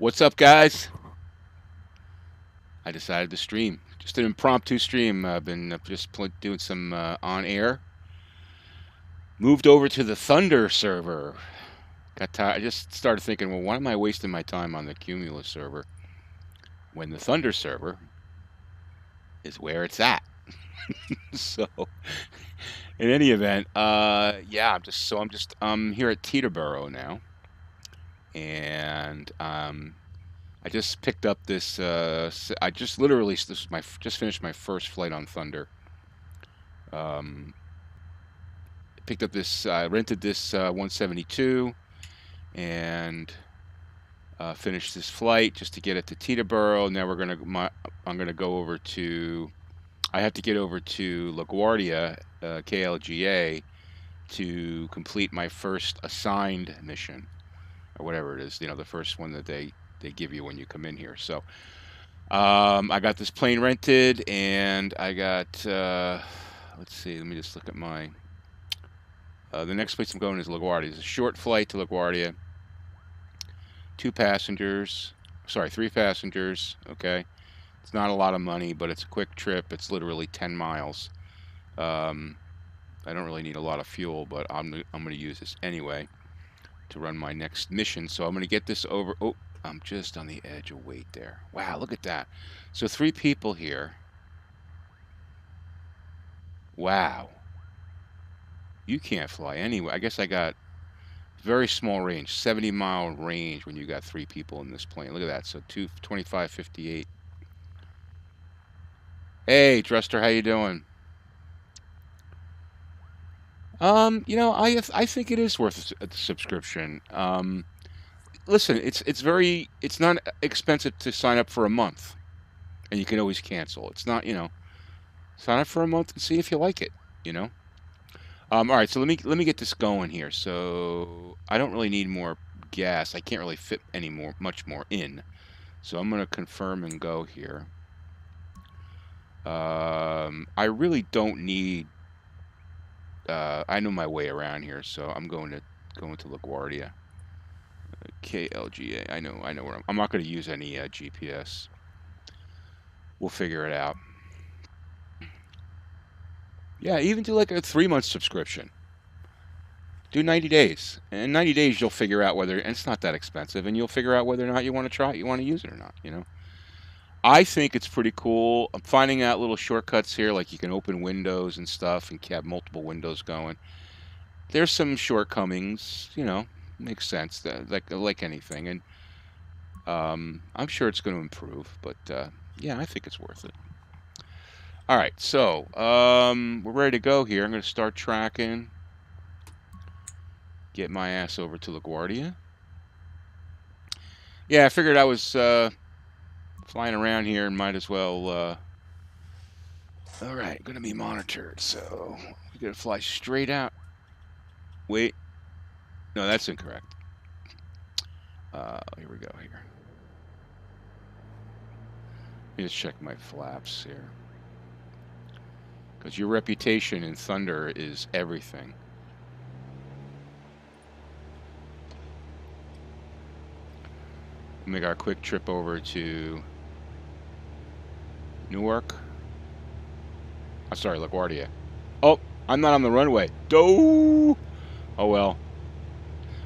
What's up, guys? I decided to stream. Just an impromptu stream. I've been doing some on air. Moved over to the Thunder server. Got tired. I just started thinking, well, why am I wasting my time on the Cumulus server when the Thunder server is where it's at? So, in any event, yeah, I'm here at Teterboro now, and I just picked up this. I just literally this is my just finished my first flight on Thunder. Um, Picked up this. I rented this 172 and finished this flight just to get it to Teterboro. Now I'm gonna go over to. I have to get over to LaGuardia, KLGA, to complete my first assigned mission, or whatever it is. You know, the first one that they give you when you come in here. So. I got this plane rented, and I got, let's see, let me just look at my, the next place I'm going is LaGuardia. It's a short flight to LaGuardia. 3 passengers, okay? It's not a lot of money, but it's a quick trip. It's literally 10 miles. I don't really need a lot of fuel, but I'm going to use this anyway to run my next mission. So I'm going to get this over. Oh, I'm just on the edge of weight there. Wow, look at that. So 3 people here. Wow. You can't fly anyway. I guess I got very small range, 70-mile range when you got 3 people in this plane. Look at that. So 2558. Hey, Druster, how you doing? You know, I think it is worth a subscription. Listen, it's not expensive to sign up for a month, and you can always cancel. It's not, sign up for a month and see if you like it, you know. All right, so let me get this going here. So I don't really need more gas. I can't really fit much more in. So I'm gonna confirm and go here. I really don't need. I know my way around here, so I'm going to LaGuardia. KLGA. I know where I'm not going to use any GPS. We'll figure it out. Yeah, even do like a 3-month subscription. Do 90 days. And in 90 days, you'll figure out whether, and it's not that expensive, and you'll figure out whether or not you want to try it, you want to use it or not, you know. I think it's pretty cool. I'm finding out little shortcuts here, like you can open windows and stuff and have multiple windows going. There's some shortcomings, you know, makes sense, like anything, and I'm sure it's going to improve, but yeah, I think it's worth it. All right, so we're ready to go here. I'm going to start tracking. Get my ass over to LaGuardia. Yeah, I figured I was flying around here and might as well. All right, going to be monitored, so we're going to fly straight out. Wait. No, that's incorrect. Here we go here. Let me just check my flaps here. Because your reputation in Thunder is everything. We'll make our quick trip over to Newark. I'm sorry, LaGuardia. Oh, I'm not on the runway. Oh well.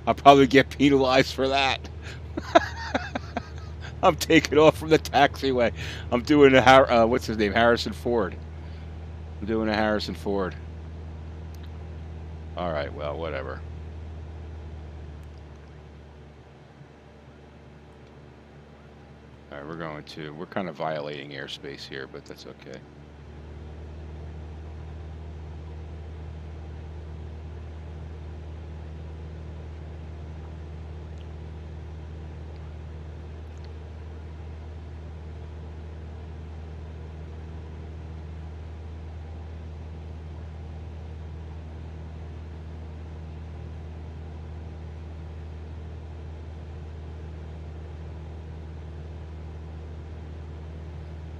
I'll probably get penalized for that. I'm taking off from the taxiway. I'm doing a what's his name? Harrison Ford. I'm doing a Harrison Ford. All right, well, whatever. All right, we're kind of violating airspace here, but that's okay.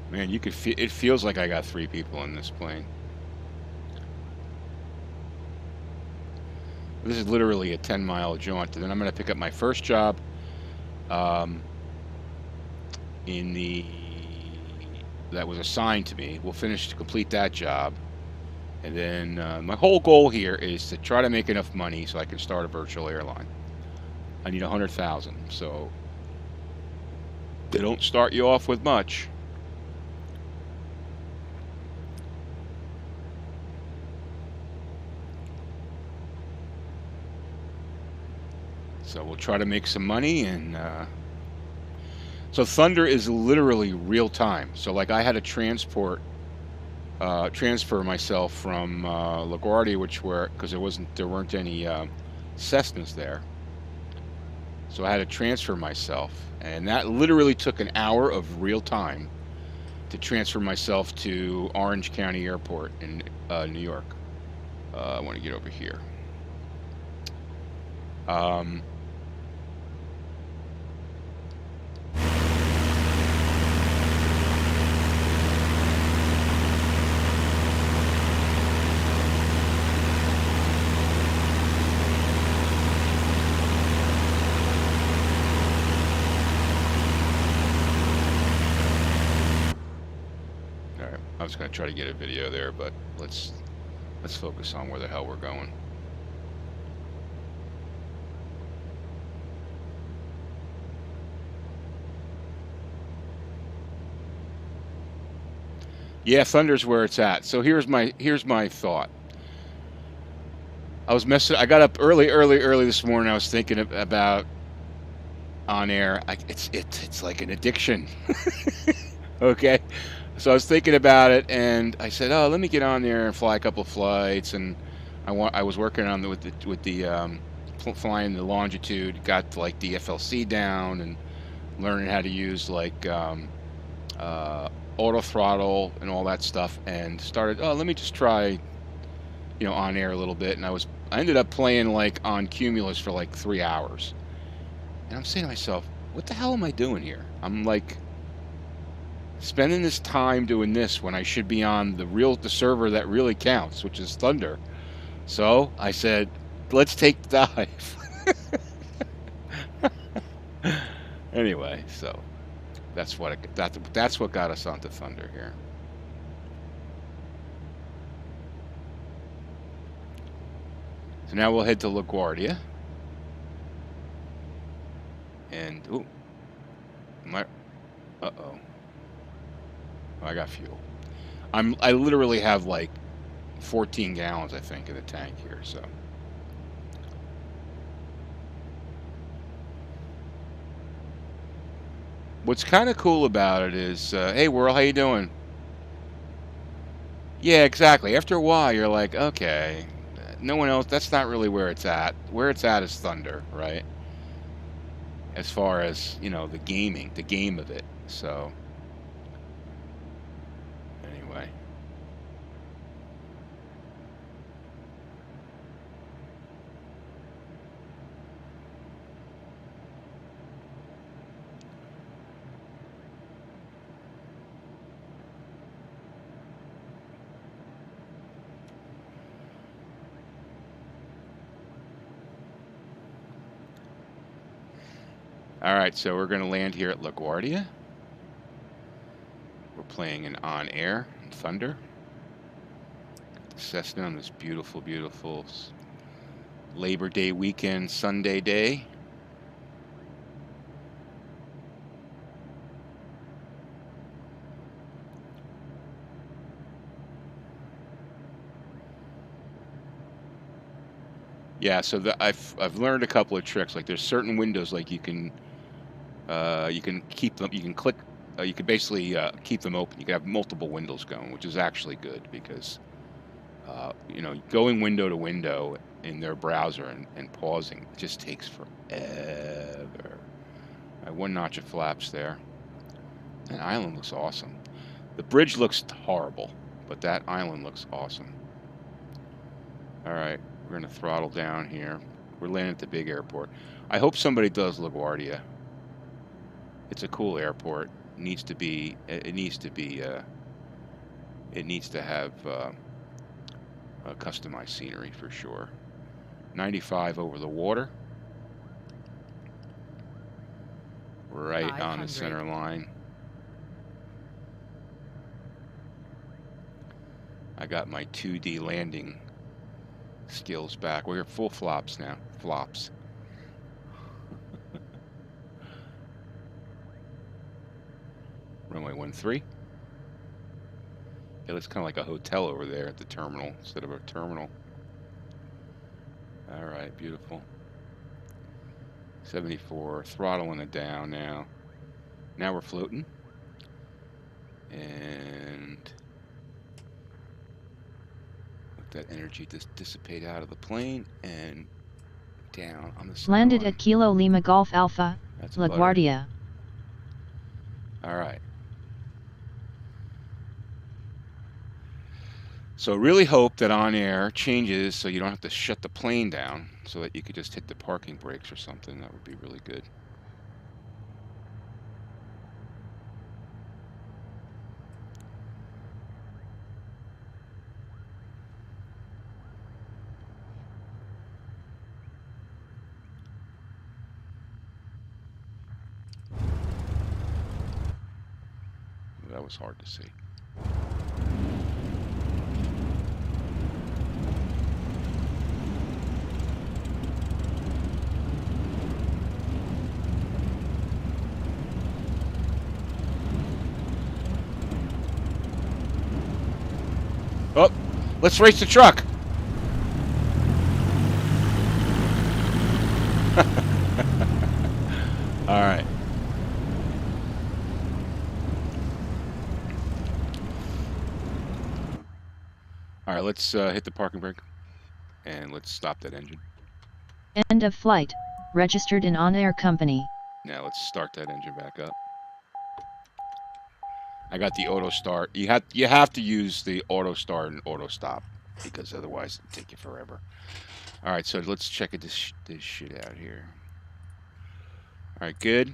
Man, you could feel it feels like I got 3 people in this plane. This is literally a 10-mile jaunt, and then I'm going to pick up my first job. in the that was assigned to me. We'll complete that job, and then my whole goal here is to try to make enough money so I can start a virtual airline. I need 100,000, so they don't start you off with much. So we'll try to make some money, and so Thunder is literally real time. So like I had to transfer myself from LaGuardia, because there weren't any Cessnas there. So I had to transfer myself, and that literally took an hour of real time to transfer myself to Orange County Airport in New York. I want to get over here. I was going to try to get a video there, but let's focus on where the hell we're going. Yeah, Thunder's where it's at. So here's my thought. I got up early this morning. I was thinking about OnAir. It's like an addiction. Okay. So I was thinking about it, and I said, "Oh, let me get on there and fly a couple of flights." And I was working on flying the longitude, got like the FLC down, and learning how to use like auto throttle and all that stuff, and started. Oh, let me just try, OnAir a little bit. And I ended up playing like on Cumulus for like 3 hours, and I'm saying to myself, "What the hell am I doing here?" I'm like, spending this time doing this when I should be on the server that really counts, which is Thunder. So I said, let's take the dive. Anyway, so that's what got us onto Thunder here. So now we'll head to LaGuardia. And uh-oh. I got fuel. I literally have like 14 gallons, I think, in the tank here. So what's kind of cool about it is, hey, World, how you doing? Yeah, exactly. After a while, you're like, okay, no one else. That's not really where it's at. Where it's at is Thunder, right? As far as the the game of it. So. Anyway. All right, so we're going to land here at LaGuardia. We're playing an OnAir in Thunder. Cessna on this beautiful, beautiful Labor Day weekend, Sunday day. Yeah, so I've learned a couple of tricks. Like there's certain windows like you can keep them. You can click. You can basically keep them open. You can have multiple windows going, which is actually good because going window to window in their browser and pausing just takes forever. One notch of flaps there. That island looks awesome. The bridge looks horrible, but that island looks awesome. All right, we're gonna throttle down here. We're landing at the big airport. I hope somebody does LaGuardia. It's a cool airport. It needs to have customized scenery for sure. 95 over the water. Right on the center line. I got my 2D landing skills back. We're full flops now. Flops. Runway 13. It looks kind of like a hotel over there at the terminal instead of a terminal. All right, beautiful. 74, throttling it down now. Now we're floating. And let that energy just dissipate out of the plane and down on the center Landed line. at Kilo Lima Golf Alpha, LaGuardia. All right. So really hope that OnAir changes so you don't have to shut the plane down, so that you could just hit the parking brakes or something. That would be really good. That was hard to see. Oh, let's race the truck. All right. All right, let's hit the parking brake and let's stop that engine. End of flight. Registered in OnAir company. Now let's start that engine back up. I got the auto start. You have to use the auto start and auto stop because otherwise it'll take you forever. All right, so let's check this shit out here. All right, good.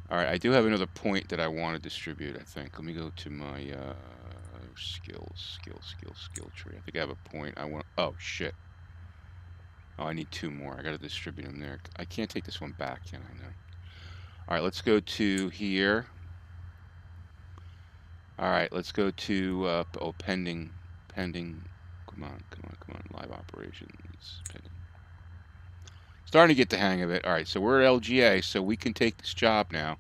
All right, I do have another point that I want to distribute, I think. Let me go to my skill tree. I think I have a point. Oh, shit. Oh, I need 2 more. I got to distribute them there. I can't take this one back, can I? No. All right, let's go to here. All right, let's go to, pending. Come on, live operations, pending. Starting to get the hang of it. All right, so we're at LGA, so we can take this job now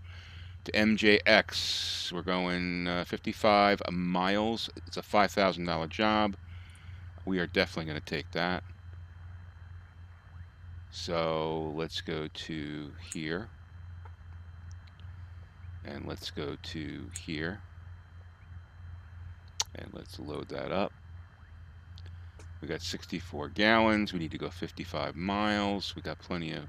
to MJX. We're going 55 miles. It's a $5,000 job. We are definitely going to take that. So let's go to here. And let's go to here. And let's load that up. We got 64 gallons. We need to go 55 miles. We got plenty of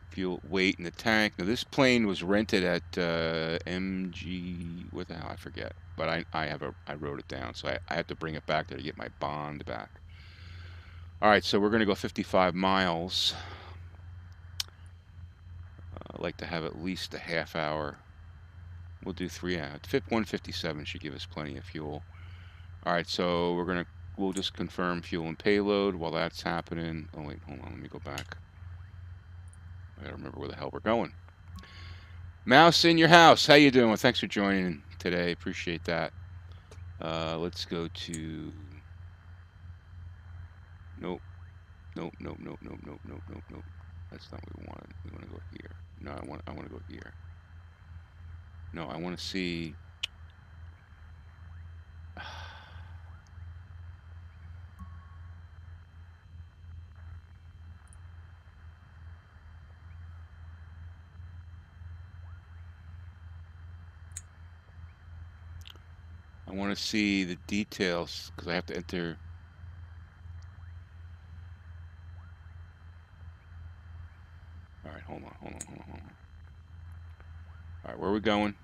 fuel weight in the tank. Now this plane was rented at MG, what the hell, I forget. But I wrote it down, so I have to bring it back there to get my bond back. All right, so we're going to go 55 miles. I'd like to have at least a half hour. We'll do 3 hours. 157 should give us plenty of fuel. All right, so we'll just confirm fuel and payload while that's happening. Oh wait, hold on, let me go back. I gotta remember where the hell we're going. Mouse in your house, how you doing? Thanks for joining today, appreciate that. Let's go to, nope. That's not what we wanted. We want to go here. No, I want to go here. No, I want to see. I want to see the details because I have to enter. All right, hold on. All right, where are we going?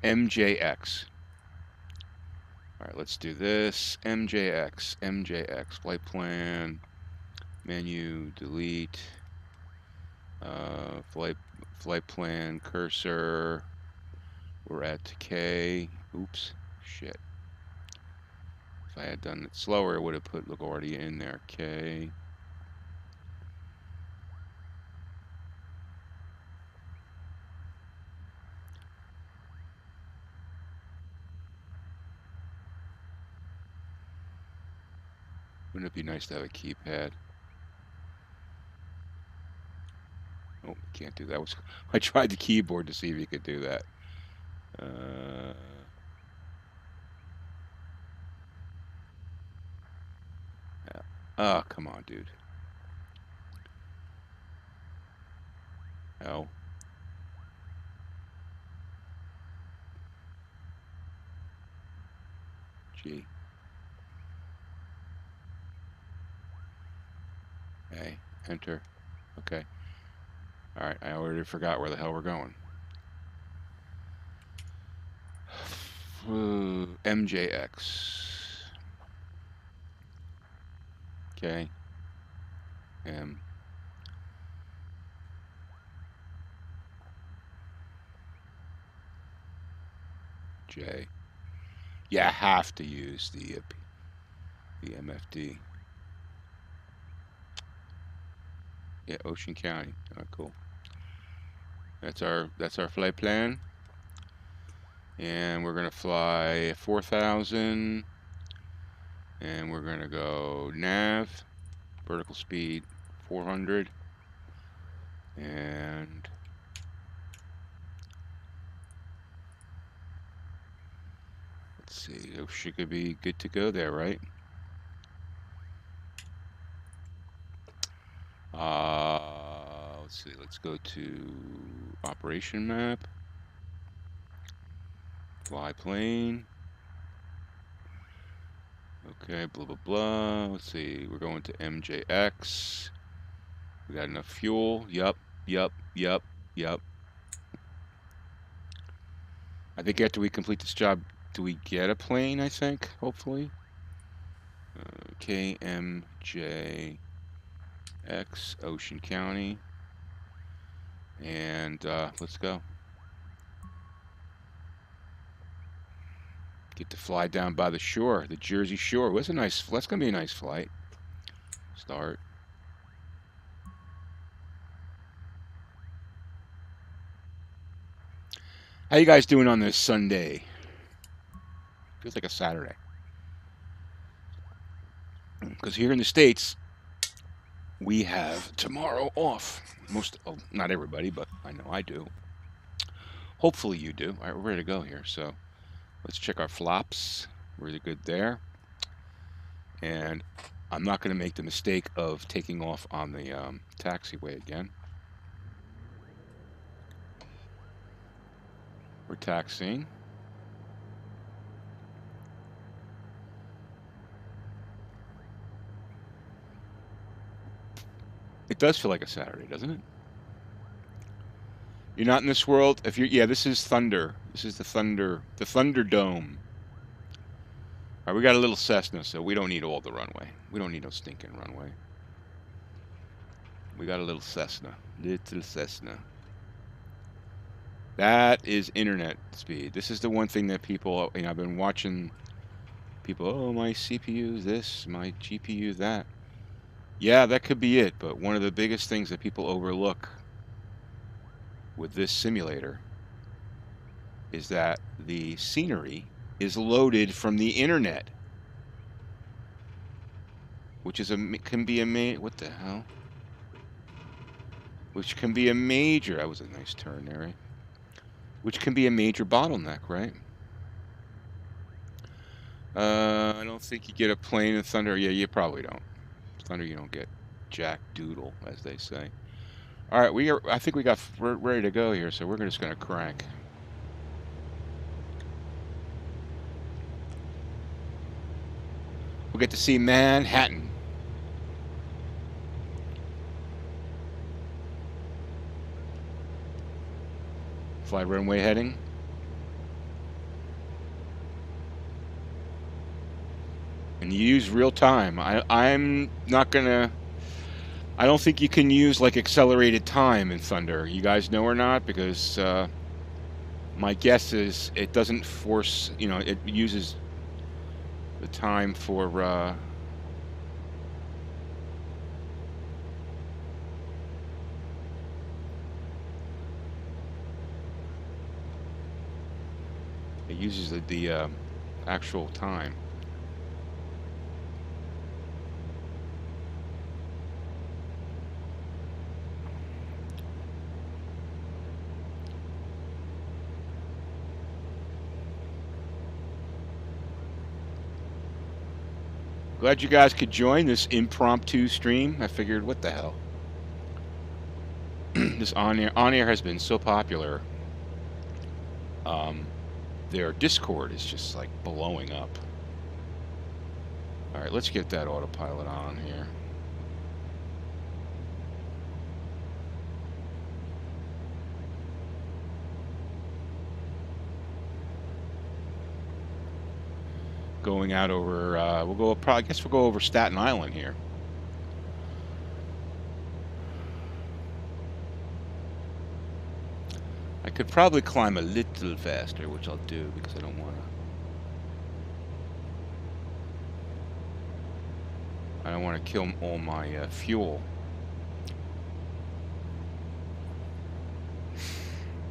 MJX. All right, let's do this. MJX, flight plan, menu, delete, flight plan, cursor. We're at K. Oops, shit. If I had done it slower, I would have put LaGuardia in there. K. Wouldn't it be nice to have a keypad? Oh, can't do that. I tried the keyboard to see if you could do that. Yeah. Oh, come on, dude. No. G. A. Enter. Okay. All right. I already forgot where the hell we're going. MJX. Okay. M. J. Yeah, I have to use the MFD. Yeah, Ocean County. Oh, cool. That's our flight plan. And we're gonna fly 4,000. And we're gonna go nav, vertical speed 400. And let's see, she could be good to go there, right? Let's see, let's go to operation map, fly plane. Okay, blah, blah, blah. Let's see, we're going to MJX. We got enough fuel. Yup, yup, yup, yup. I think after we complete this job, do we get a plane, I think, hopefully? KMJX, Ocean County. And let's go. Get to fly down by the shore, the Jersey Shore. That's gonna be a nice flight. Start. How you guys doing on this Sunday? Feels like a Saturday. Because here in the States, we have tomorrow off. Not everybody, but I know I do. Hopefully you do. All right, we're ready to go here. So let's check our flops. Really good there. And I'm not going to make the mistake of taking off on the taxiway again. We're taxiing. It does feel like a Saturday, doesn't it? You're not in this world. Yeah, this is Thunder. This is the Thunderdome. All right, we got a little Cessna, so we don't need all the runway. We don't need no stinking runway. We got a little Cessna. Little Cessna. That is internet speed. This is the one thing that people, I've been watching people, oh, my CPU this, my GPU that. Yeah, that could be it, but one of the biggest things that people overlook with this simulator is that the scenery is loaded from the internet, which can be a what the hell? Which can be a major. That was a nice turn there, right? Which can be a major bottleneck, right? I don't think you get a plane in Thunder. Yeah, you probably don't. Thunder, you don't get jack doodle, as they say. All right, I think we're ready to go here, so we're just gonna crank. We'll get to see Manhattan. Fly runway heading. And you use real time. I'm not gonna. I don't think you can use like accelerated time in Thunder. You guys know or not? Because my guess is it doesn't force. It uses the time for. It uses the actual time. Glad you guys could join this impromptu stream. I figured, what the hell? This OnAir has been so popular. Their Discord is just like blowing up. All right, let's get that autopilot on here. Going out over, we'll go. I guess we'll go over Staten Island here. I could probably climb a little faster, which I'll do because I don't want to. I don't want to kill all my fuel.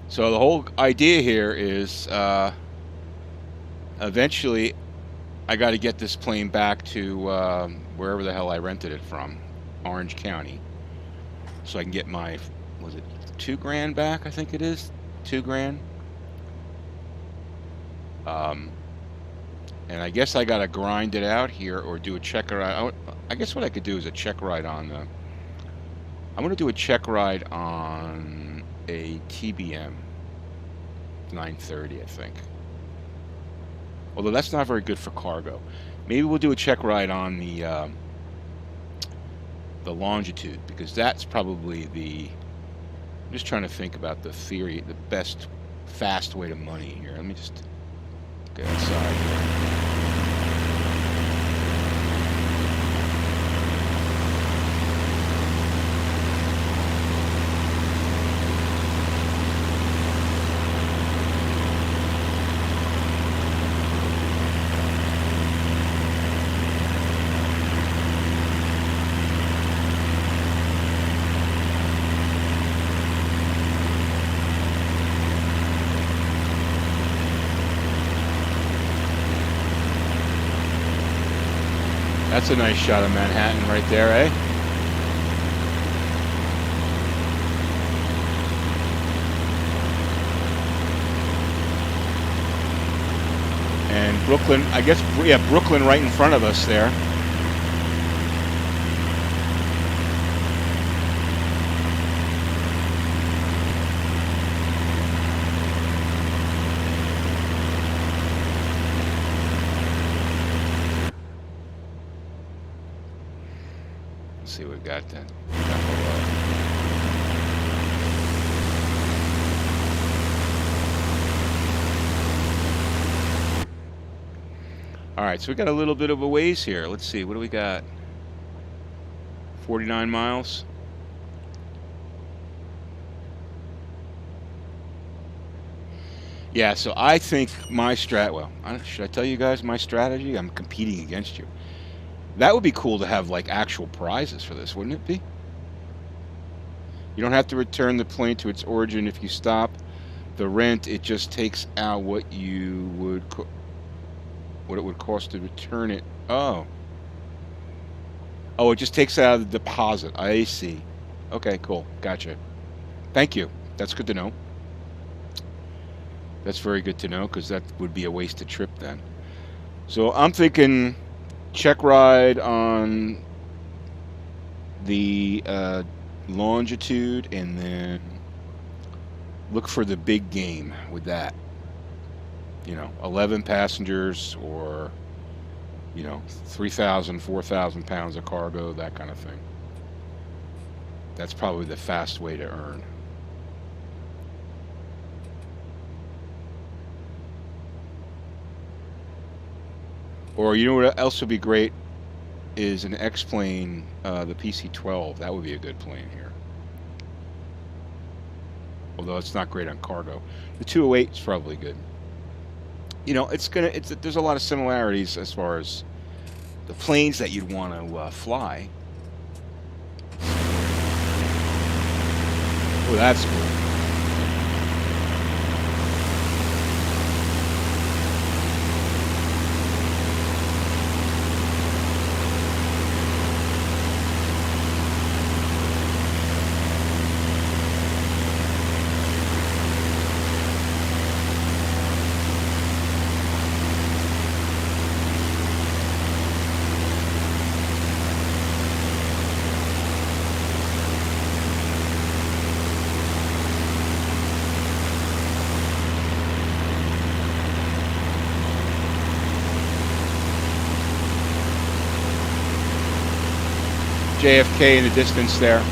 So the whole idea here is eventually I got to get this plane back to wherever the hell I rented it from, Orange County, so I can get my, was it $2,000 back? I think it is $2,000. And I guess I got to grind it out here or do a check ride. I guess what I could do is a check ride on the. I'm going to do a check ride on a TBM 930, I think. Although that's not very good for cargo. Maybe we'll do a check ride on the Longitude, because that's probably the. I'm just trying to think about the theory, the best fast way to money here. Let me just get outside here. That's a nice shot of Manhattan right there, eh? And Brooklyn, I guess, yeah, Brooklyn right in front of us there. See what we got then. All right, so we got a little bit of a ways here. Let's see, what do we got? 49 miles. Yeah, so I think my well, should I tell you guys my strategy? I'm competing against you. That would be cool to have like actual prizes for this, wouldn't it be? You don't have to return the plane to its origin if you stop the rent. It just takes out what you would, what it would cost to return it. Oh, it just takes out of the deposit. I see. Okay, cool. Gotcha. Thank you. That's good to know. That's very good to know, because that would be a wasted trip then. So I'm thinking check ride on the Longitude, and then look for the big game with that. 11 passengers, or 3,000, 4,000 pounds of cargo, that kind of thing. That's probably the fast way to earn. Or you know what else would be great is an X-plane, the PC-12. That would be a good plane here. Although it's not great on cargo. The 208 is probably good. There's a lot of similarities as far as the planes that you'd want to fly. Oh, that's cool. JFK in the distance there.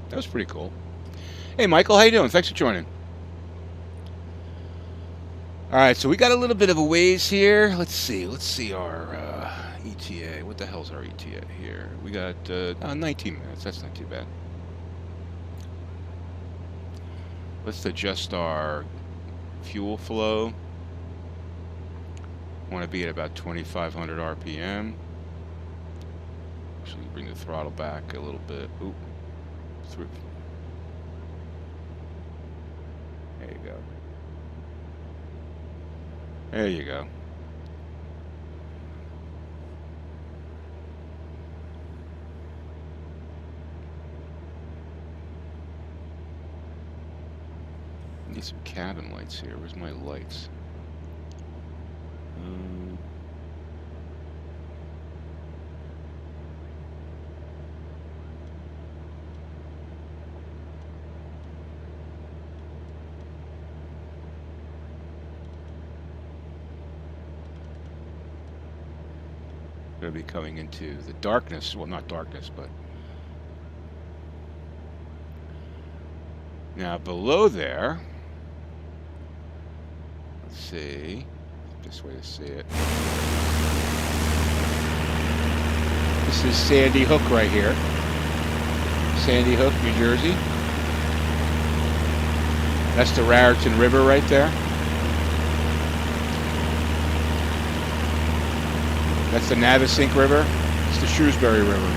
That was pretty cool. Hey, Michael, how you doing? Thanks for joining. All right, so we got a little bit of a ways here. Let's see our ETA. What the hell's our ETA here? We got 19 minutes. That's not too bad. Let's adjust our fuel flow. Want to be at about 2,500 RPM. Actually, bring the throttle back a little bit. Oop. Through. There you go. There you go. Need some cabin lights here. Where's my lights? Going to be coming into the darkness. Well, not darkness, but now below there. Let's see. This way to see it. This is Sandy Hook right here. Sandy Hook, New Jersey. That's the Raritan River right there. That's the Navesink River. It's the Shrewsbury River.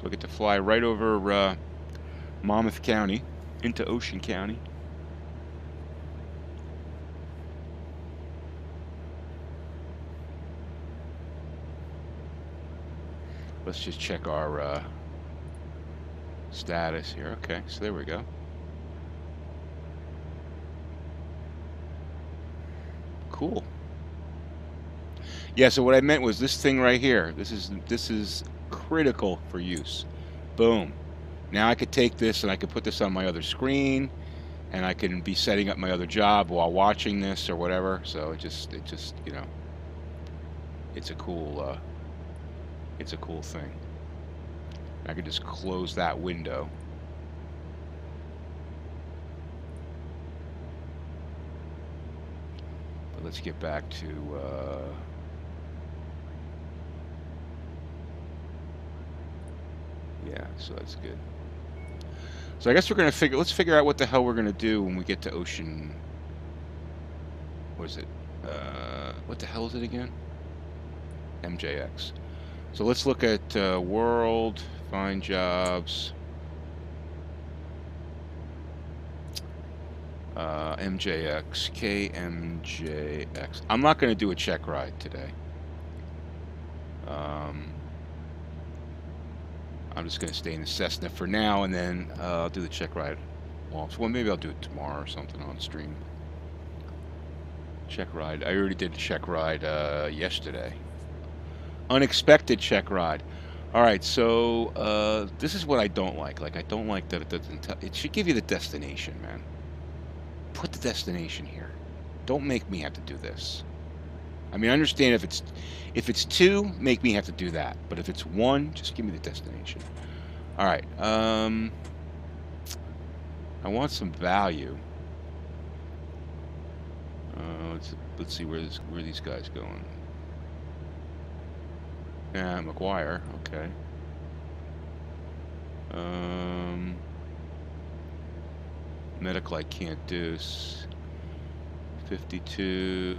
So I get to fly right over Monmouth County into Ocean County. Let's just check our status here. Okay, so there we go. Cool. Yeah, so what I meant was this thing right here. This is critical for use. Boom. Now I could take this and I could put this on my other screen, and I can be setting up my other job while watching this or whatever. So it just you know, it's a cool thing. I could just close that window. But let's get back to yeah, so that's good. So I guess we're gonna let's figure out what the hell we're gonna do when we get to Ocean. What is it? What the hell is it again? MJX. So let's look at World, find jobs, MJX, KMJX. I'm not going to do a check ride today. I'm just going to stay in the Cessna for now, and then I'll do the check ride. Well, maybe I'll do it tomorrow or something on stream. Check ride. I already did a check ride yesterday. Unexpected check ride. All right, so this is what I don't like. Like, I don't like that it doesn't it should give you the destination, man. Put the destination here. Don't make me have to do this. I mean, I understand if it's 2, make me have to do that. But if it's 1, just give me the destination. All right. I want some value. Let's see where these guys going. Yeah, McGuire. Okay. Medical I can't do. 52.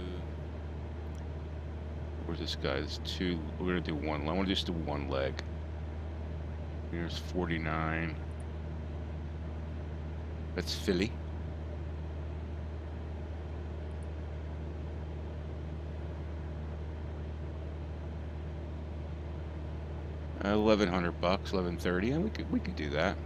Where's this guy? There's 2. We're gonna do 1. I want to just do 1 leg. Here's 49. That's Philly. $1,100, $1,130, and we could do that.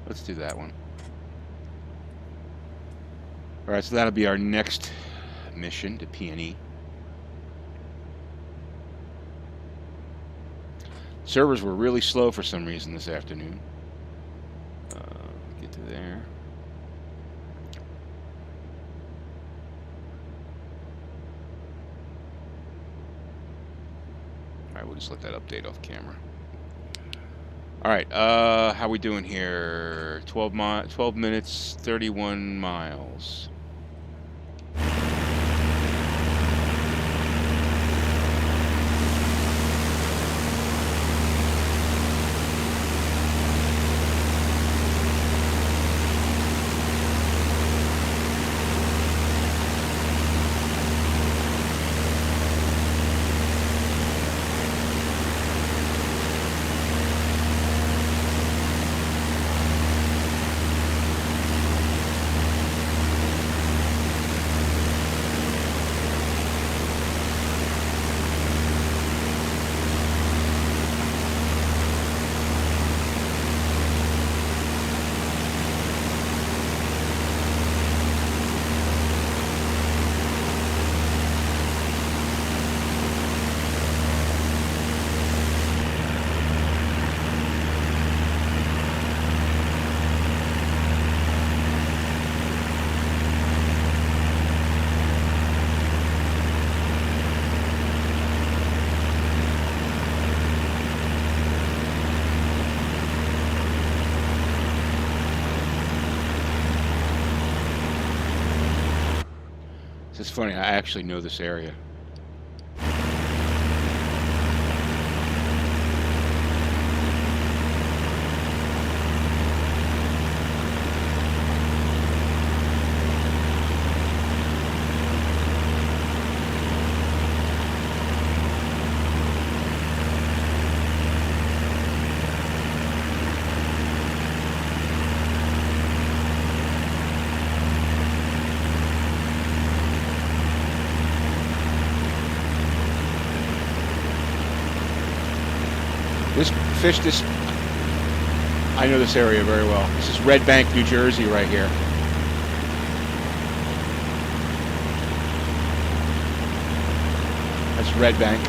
Let's do that one. All right, so that'll be our next mission to P&E. Servers were really slow for some reason this afternoon. Get to there. All right, we'll just let that update off camera. All right, how we doing here? 12 minutes, 31 miles. It's funny, I actually know this area. I know this area very well. This is Red Bank, New Jersey right here. That's Red Bank.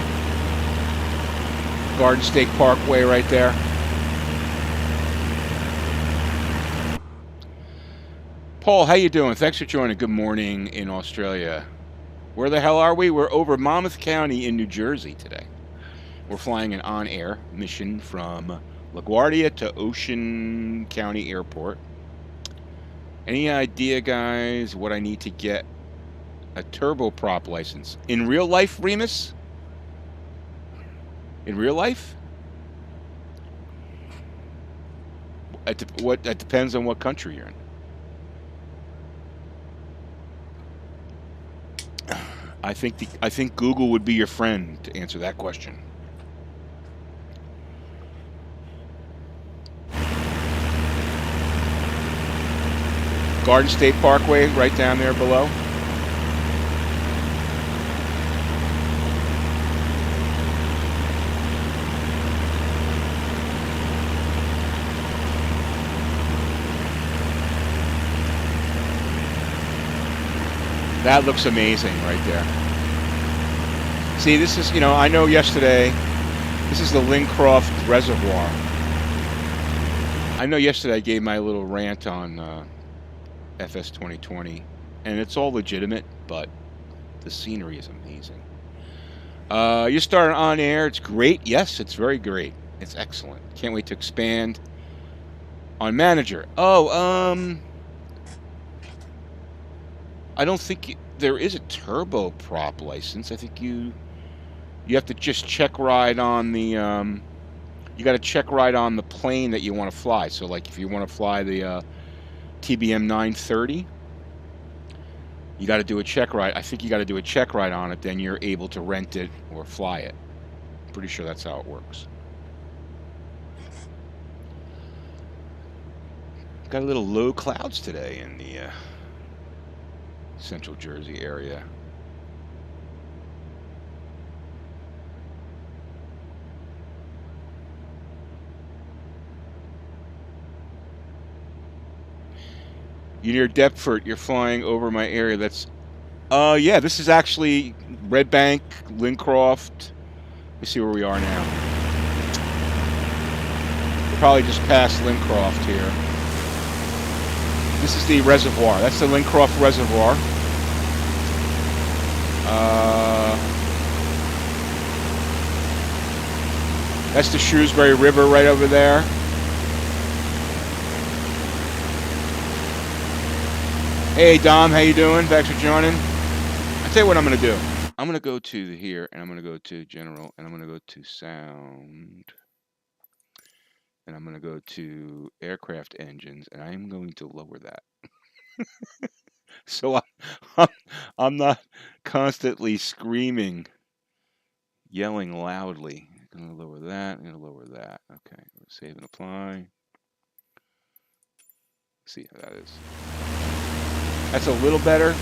Garden State Parkway right there. Paul, how you doing? Thanks for joining. Good morning in Australia. Where the hell are we? We're over Monmouth County in New Jersey today. We're flying an OnAir mission from LaGuardia to Ocean County Airport. Any idea, guys, what I need to get a turboprop license? In real life, Remus? In real life? It depends on what country you're in. I think Google would be your friend to answer that question. Garden State Parkway, right down there below. That looks amazing right there. See, this is, I know yesterday, this is the Lincroft Reservoir. I know yesterday I gave my little rant on FS 2020, and it's all legitimate, but the scenery is amazing. You started on air. It's great. Yes, it's very great. It's excellent. Can't wait to expand on manager. Oh, I don't think there is a turboprop license. I think you have to just check ride on the you got to check ride on the plane that you want to fly. So like if you want to fly the TBM 930, you got to do a check ride. I think you got to do a check ride on it, then you're able to rent it or fly it. Pretty sure that's how it works. Got a little low clouds today in the Central Jersey area. You're near Deptford. You're flying over my area. That's, yeah, this is actually Red Bank, Lincroft. Let's see where we are now. We're probably just past Lincroft here. This is the reservoir. That's the Lincroft Reservoir. That's the Shrewsbury River right over there. Hey Dom, how you doing? Thanks for joining. I'll tell you what I'm going to do. I'm going to go to here, and I'm going to go to General, and I'm going to go to Sound. And I'm going to go to Aircraft Engines, and I'm going to lower that. So I'm not constantly screaming, yelling loudly. I'm going to lower that. I'm going to lower that. Okay, save and apply. Let's see how that is. That's a little better.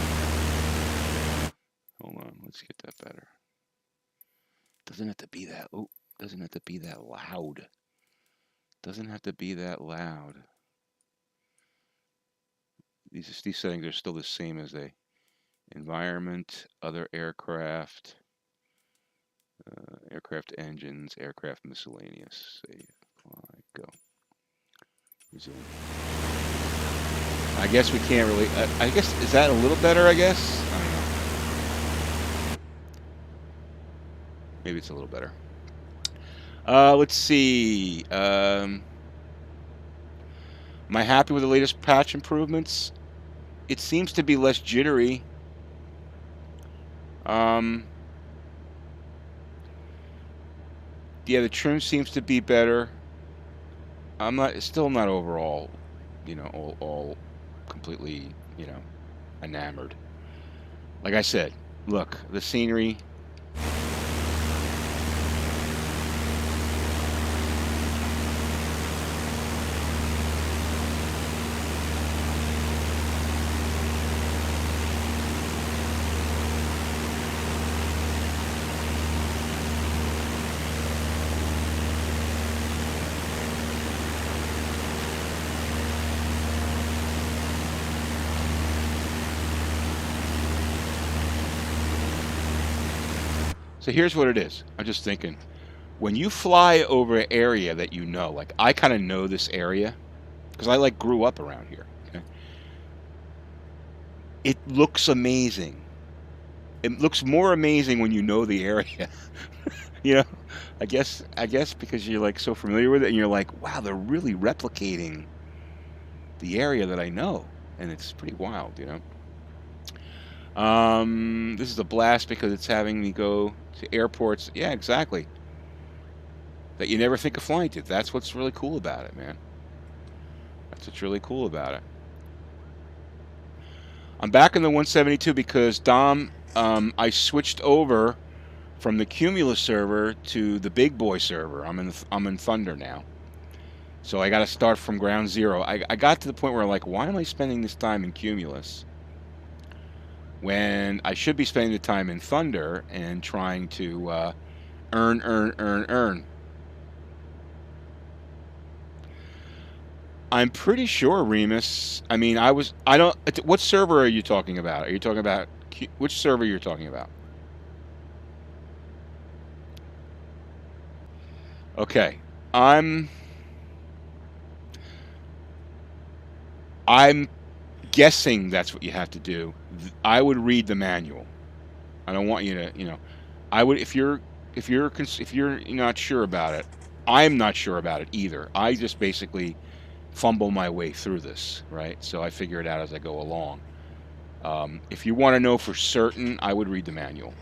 Hold on, let's get that better. Doesn't have to be that. Oh, doesn't have to be that loud. Doesn't have to be that loud. These settings are still the same as they. Environment, other aircraft, aircraft engines, aircraft miscellaneous. Save, apply, go. Resume. I guess we can't really. I guess, is that a little better? I guess. I don't know. Maybe it's a little better. Let's see. Am I happy with the latest patch improvements? It seems to be less jittery. Yeah, the trim seems to be better. Still not overall, all completely, enamored. Like I said, look, the scenery. So here's what it is. I'm just thinking, when you fly over an area that you know, like I kind of know this area, because I grew up around here. Okay? It looks amazing. It looks more amazing when you know the area. I guess because you're so familiar with it, and you're like, wow, they're really replicating the area that I know. and it's pretty wild, you know. This is a blast because it's having me go to airports. Yeah, exactly. That you never think of flying to. That's what's really cool about it, man. That's what's really cool about it. I'm back in the 172 because Dom, I switched over from the Cumulus server to the big boy server. I'm in Thunder now, so I got to start from ground zero. I got to the point where I'm like, why am I spending this time in Cumulus when I should be spending the time in Thunder and trying to earn. I'm pretty sure, Remus. I mean, I don't. What server are you talking about? Are you talking about which server you're talking about? Okay, I'm I'm guessing that's what you have to do. I would read the manual. I don't want you to, I would if you're not sure about it. I'm not sure about it either. I just basically fumble my way through this, right? So I figure it out as I go along. If you want to know for certain, I would read the manual.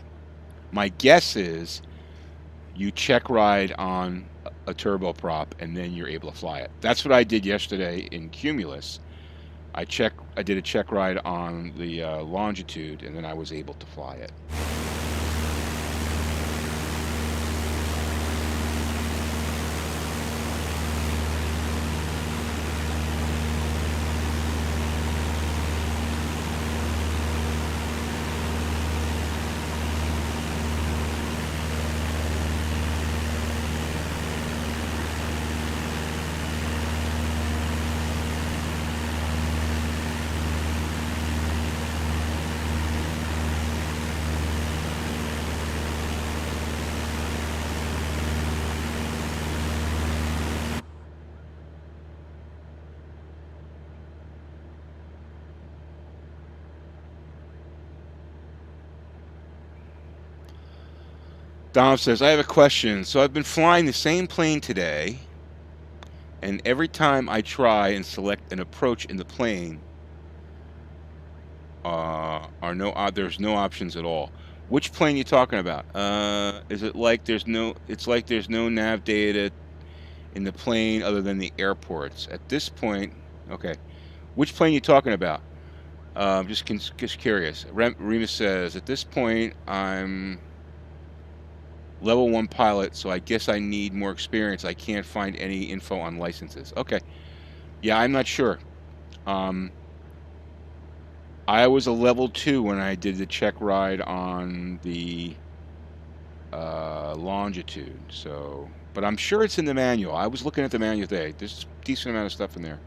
My guess is you check ride on a turboprop and then you're able to fly it. That's what I did yesterday in Cumulus. I did a check ride on the longitude and then I was able to fly it. Dom says, I have a question. So I've been flying the same plane today, and every time I try and select an approach in the plane, there's no options at all. Which plane you talking about? Is it like it's like there's no nav data in the plane other than the airports. At this point, okay. Which plane you talking about? Just curious. Remus says, at this point, I'm level 1 pilot, so I guess I need more experience. I can't find any info on licenses. Okay. Yeah, I'm not sure. I was a level 2 when I did the check ride on the longitude. So, but I'm sure it's in the manual. I was looking at the manual today. There's a decent amount of stuff in there.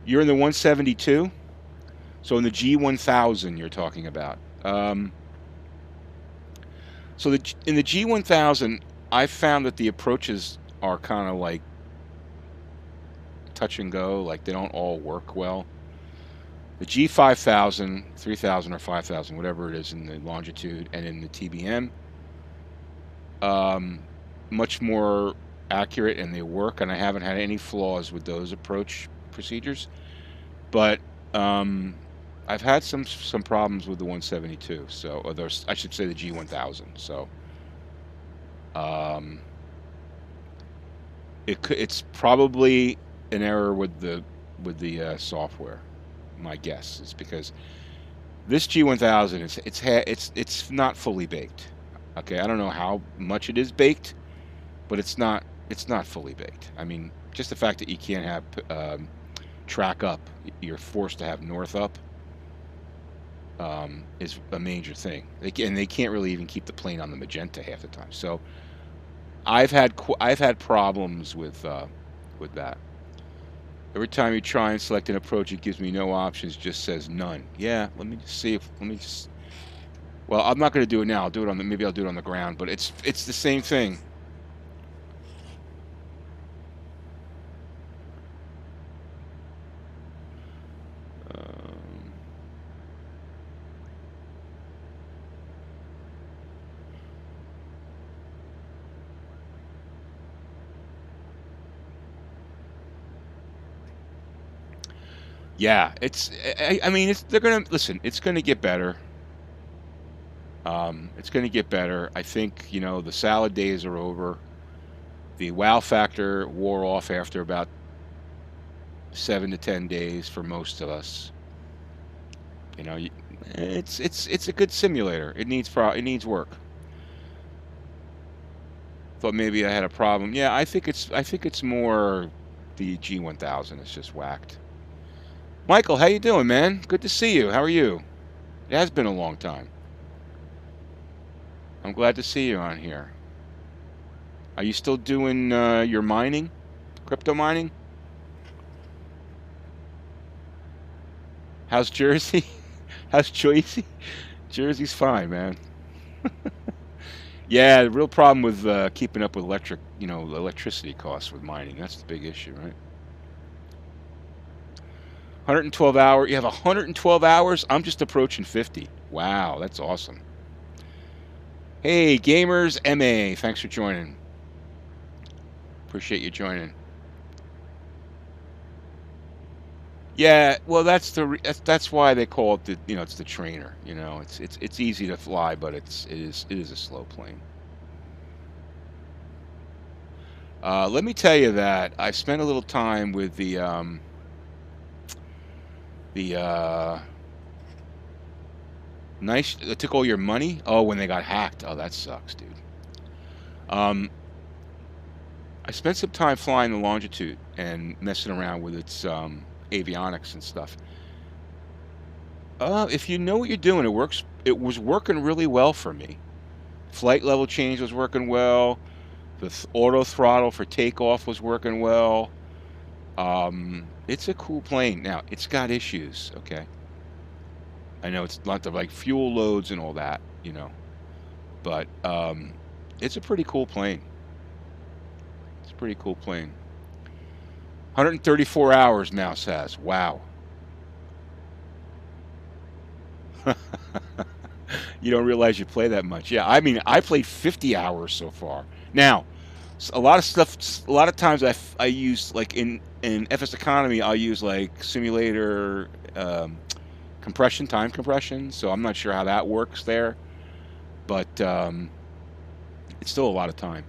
You're in the 172? So in the G1000 you're talking about. So in the G1000, I found that the approaches are kind of like touch and go, like they don't all work well. The G5000, 3000 or 5000, whatever it is in the longitude and in the TBM, much more accurate and they work, and I haven't had any flaws with those approach procedures. But I've had some problems with the 172, so or those, I should say the G1000. So it's probably an error with the software. My guess is because this G1000 it's not fully baked. Okay, I don't know how much it is baked, but it's not fully baked. I mean, just the fact that you can't have track up, you're forced to have north up, is a major thing. And they can't really even keep the plane on the magenta half the time. So I've had problems with that. Every time you try and select an approach, it gives me no options, just says none. Yeah, let me just see if let me just. Well, I'm not going to do it now. I'll do it on the maybe I'll do it on the ground, but it's the same thing. Um, Yeah, I mean, they're gonna listen. It's gonna get better. It's gonna get better. I think the salad days are over. The wow factor wore off after about 7 to 10 days for most of us. It's a good simulator. It needs work. Thought maybe I had a problem. Yeah, I think it's more the G1000 is just whacked. Michael, how you doing, man? Good to see you. How are you? It has been a long time. I'm glad to see you on here. Are you still doing your mining, crypto mining? How's Jersey? How's Jersey? Jersey's fine, man. Yeah, the real problem with keeping up with electricity costs with mining. That's the big issue, right? 112 hours. You have 112 hours? I'm just approaching 50. Wow, that's awesome. Hey, Gamers MA, thanks for joining. Appreciate you joining. Yeah, well, that's why they call it it's the trainer. It's easy to fly, but it is a slow plane. Let me tell you that I spent a little time with the nice. They took all your money. Oh, when they got hacked. Oh, that sucks, dude. Um, I spent some time flying the Longitude and messing around with its avionics and stuff. If you know what you're doing, it works. It was working really well for me. Flight level change was working well. The auto throttle for takeoff was working well. It's a cool plane. Now, it's got issues, okay? I know it's not the like fuel loads and all that, but it's a pretty cool plane. It's a pretty cool plane. 134 hours, Mouse has. Wow. You don't realize you play that much. Yeah, I mean, I played 50 hours so far. Now, a lot of stuff, a lot of times I use, like in FS Economy, I'll use like simulator time compression. So I'm not sure how that works there, but it's still a lot of time.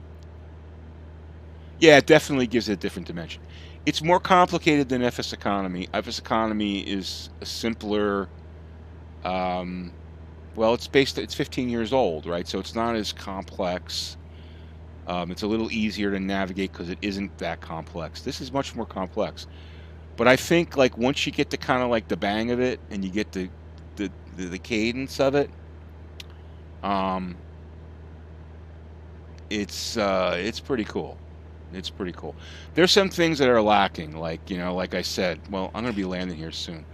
Yeah, it definitely gives it a different dimension. It's more complicated than FS Economy. FS Economy is a simpler. Well, it's 15 years old, right? So it's not as complex. It's a little easier to navigate because it isn't that complex. This is much more complex. But I think like once you get to kind of like the bang of it and you get the cadence of it, it's pretty cool. It's pretty cool. There's some things that are lacking, like I said. Well, I'm gonna be landing here soon.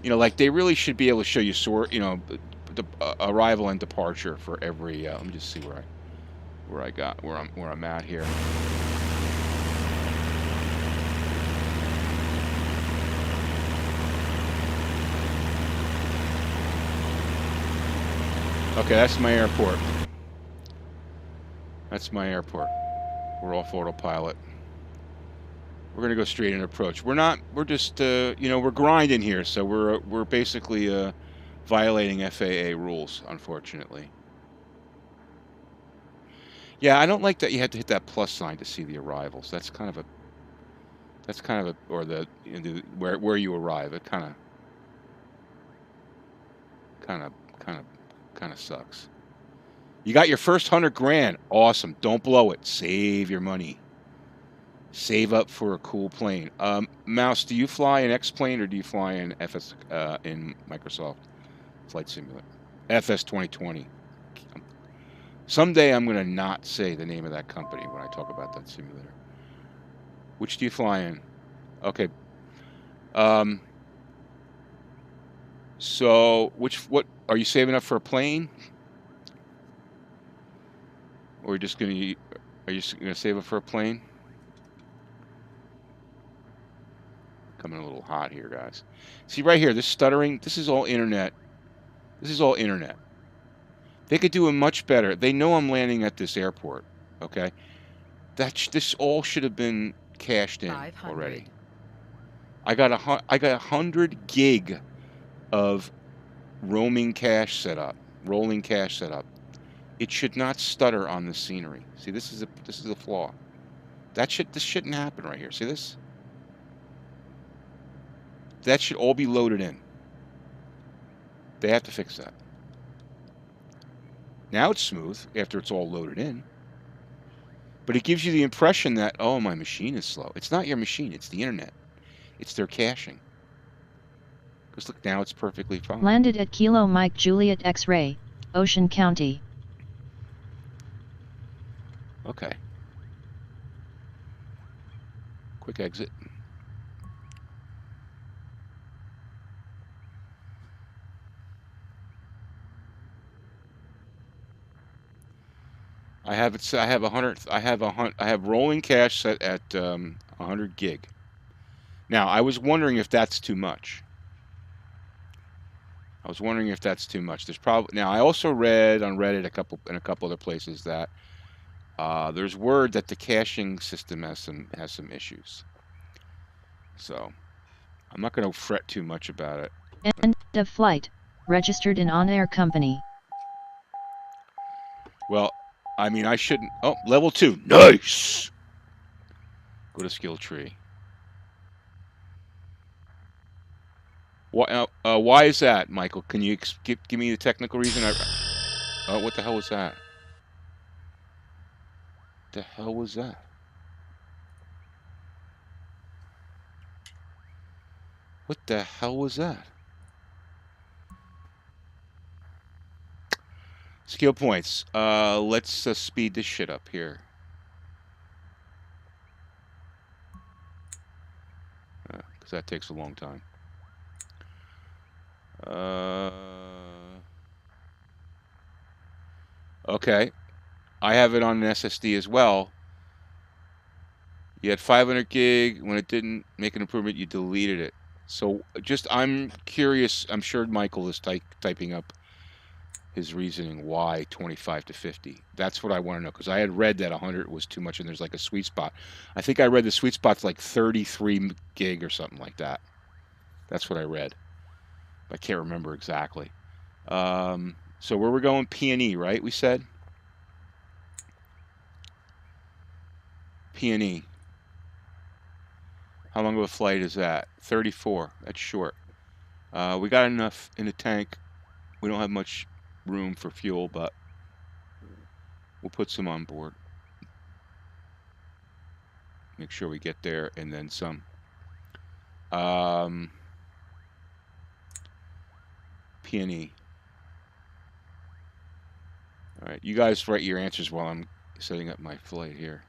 Like they really should be able to show you the arrival and departure for every. Let me just see where I'm at here. Okay, that's my airport. That's my airport. We're off autopilot. We're gonna go straight in approach. We're not. We're just. We're grinding here, so we're basically violating FAA rules, unfortunately. Yeah, I don't like that you had to hit that plus sign to see the arrivals. That's kind of a, or where you arrive. It kind of sucks. You got your first 100 grand. Awesome. Don't blow it. Save your money. Save up for a cool plane. Mouse, do you fly an X plane or do you fly in in Microsoft Flight Simulator? FS 2020. Someday I'm going to not say the name of that company when I talk about that simulator. Which do you fly in? Okay. So what are you saving up for a plane? Or are you just going to save up for a plane? Coming a little hot here, guys. See right here, this stuttering, this is all internet. This is all internet. They could do it much better. They know I'm landing at this airport, okay? This all should have been cashed in already. I got 100 gig of roaming cache set up, rolling cache set up. It should not stutter on the scenery. See, this is a flaw. This shouldn't happen right here. See this? That should all be loaded in. They have to fix that. Now it's smooth after it's all loaded in. But it gives you the impression that, oh, my machine is slow. It's not your machine. It's the internet. It's their caching. Because look, now it's perfectly fine. Landed at Kilo Mike Juliet X-Ray, Ocean County. Okay. Quick exit. I have it. I have 100. I have rolling cache set at 100 gig. Now I was wondering if that's too much. There's probably now. I also read on Reddit in a couple other places that there's word that the caching system has some issues. So I'm not going to fret too much about it. End of flight. Registered in OnAir company. Well, I mean, I shouldn't. Oh, level 2. Nice. Go to skill tree. Why is that, Michael? Can you give me the technical reason? Oh, what the hell was that? The hell was that? What the hell was that? Skill points. Let's speed this shit up here. Because that takes a long time. Okay. I have it on an SSD as well. You had 500 gig. When it didn't make an improvement, you deleted it. So I'm curious. I'm sure Michael is typing up his reasoning why 25 to 50. That's what I want to know, because I had read that 100 was too much and there's like a sweet spot. I think I read the sweet spot's like 33 gig or something like that. That's what I read. I can't remember exactly. So where we're going, P&E, right? We said P&E. How long of a flight is that? 34. That's short. We got enough in the tank. We don't have much room for fuel, but we'll put some on board. Make sure we get there and then some. P&E. All right, you guys write your answers while I'm setting up my flight here.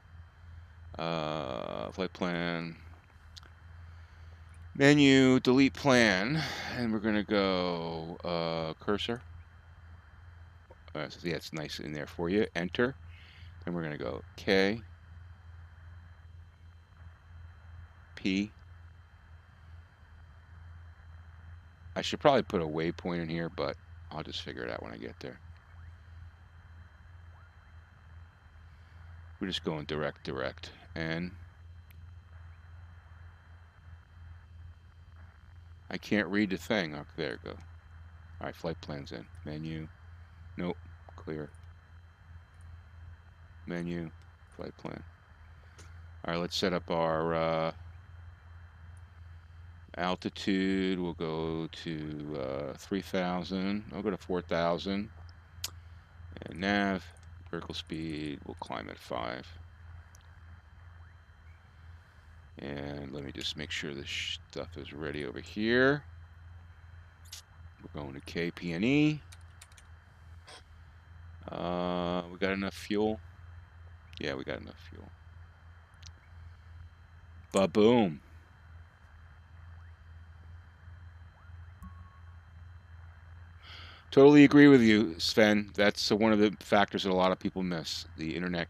Flight plan. Menu, delete plan, and we're gonna go cursor. So yeah, it's nice in there for you. Enter, and we're gonna go K, P. I should probably put a waypoint in here, but I'll just figure it out when I get there. We're just going direct, and I can't read the thing. Oh, there it go. All right, flight plans in. Menu. Nope. Clear. Menu. Flight plan. All right, let's set up our altitude. We'll go to 3,000. I'll go to 4,000. And nav. Vertical speed. We'll climb at 5. And let me just make sure this stuff is ready over here. We're going to KPNE. We got enough fuel? Yeah, we got enough fuel. Ba-boom. Totally agree with you, Sven. That's one of the factors that a lot of people miss. The internet,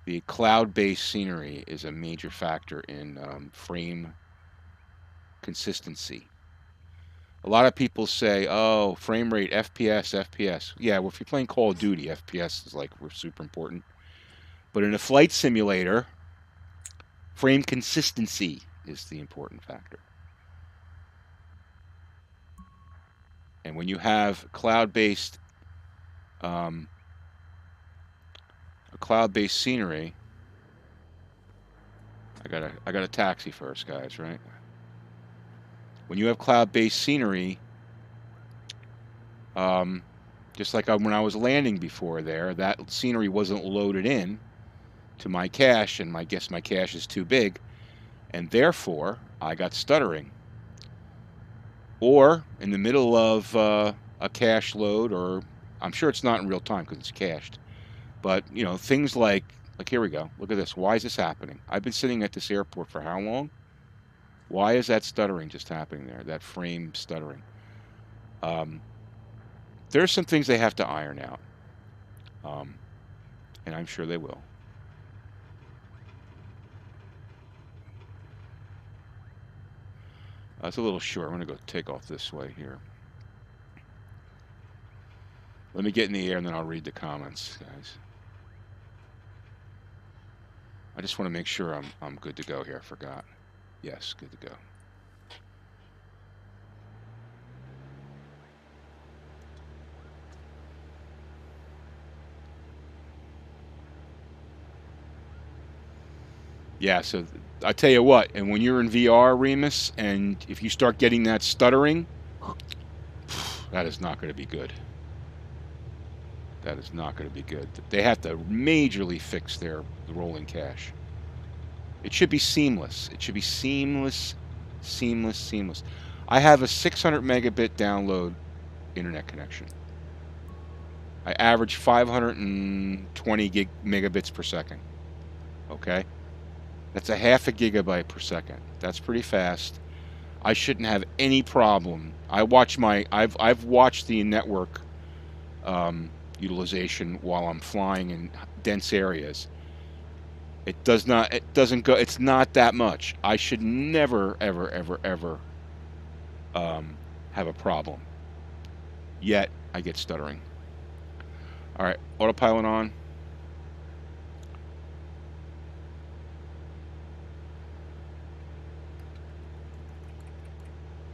the cloud-based scenery is a major factor in frame consistency. A lot of people say, oh, frame rate, FPS. Yeah, well, if you're playing Call of Duty, FPS is like super important. But in a flight simulator, frame consistency is the important factor. And when you have cloud-based scenery, I got a taxi first, guys, right? When you have cloud-based scenery, just like when I was landing before there, that scenery wasn't loaded in to my cache, and I guess my cache is too big, and therefore I got stuttering. Or in the middle of a cache load, or I'm sure it's not in real time because it's cached, but you know, things like here we go. Look at this. Why is this happening? I've been sitting at this airport for how long? Why is that stuttering just happening there? That frame stuttering. There's some things they have to iron out, and I'm sure they will. It's a little short. I'm going to go take off this way here. Let me get in the air and then I'll read the comments, guys. I just want to make sure I'm good to go here. I forgot. Yes, good to go. Yeah, so I tell you what, and when you're in VR, Remus, and if you start getting that stuttering, that is not going to be good. That is not going to be good. They have to majorly fix the rolling cache. It should be seamless. It should be seamless, seamless, seamless. I have a 600 megabit download internet connection. I average 520 megabits per second. Okay? That's a half a gigabyte per second. That's pretty fast. I shouldn't have any problem. I've watched the network utilization while I'm flying in dense areas. It doesn't go, it's not that much. I should never, ever, ever, ever have a problem. Yet, I get stuttering. All right, autopilot on.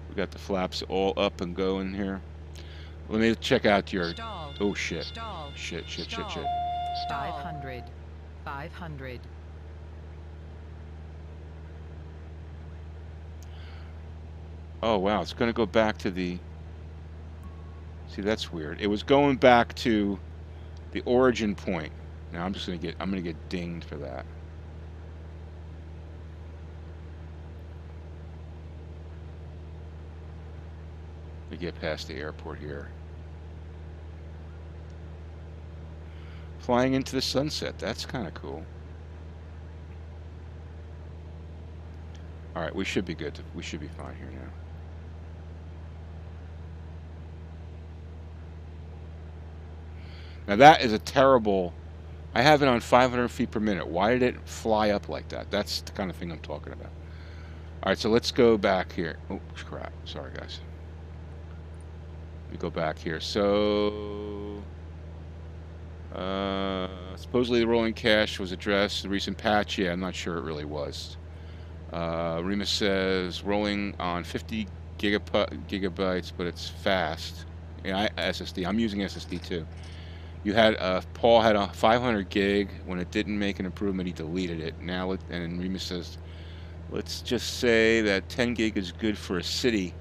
We got the flaps all up and going here. Let me check out your... Stall. Oh, shit. Stall. Shit. 500. 500. Oh, wow. It's going to go back to the... See, that's weird. It was going back to the origin point. Now I'm going to get dinged for that. To get past the airport here. Flying into the sunset. That's kind of cool. All right, we should be good. We should be fine here now. Now that is a terrible... I have it on 500 feet per minute. Why did it fly up like that? That's the kind of thing I'm talking about. All right, so let's go back here. Oh, crap. Sorry, guys. Let me go back here. So... supposedly the rolling cache was addressed. The recent patch, yeah, I'm not sure it really was. Remus says rolling on 50 gigabytes, but it's fast. Yeah, SSD. I'm using SSD too. You had Paul had a 500 gig. When it didn't make an improvement, he deleted it. Now, and Remus says, let's just say that 10 gig is good for a city.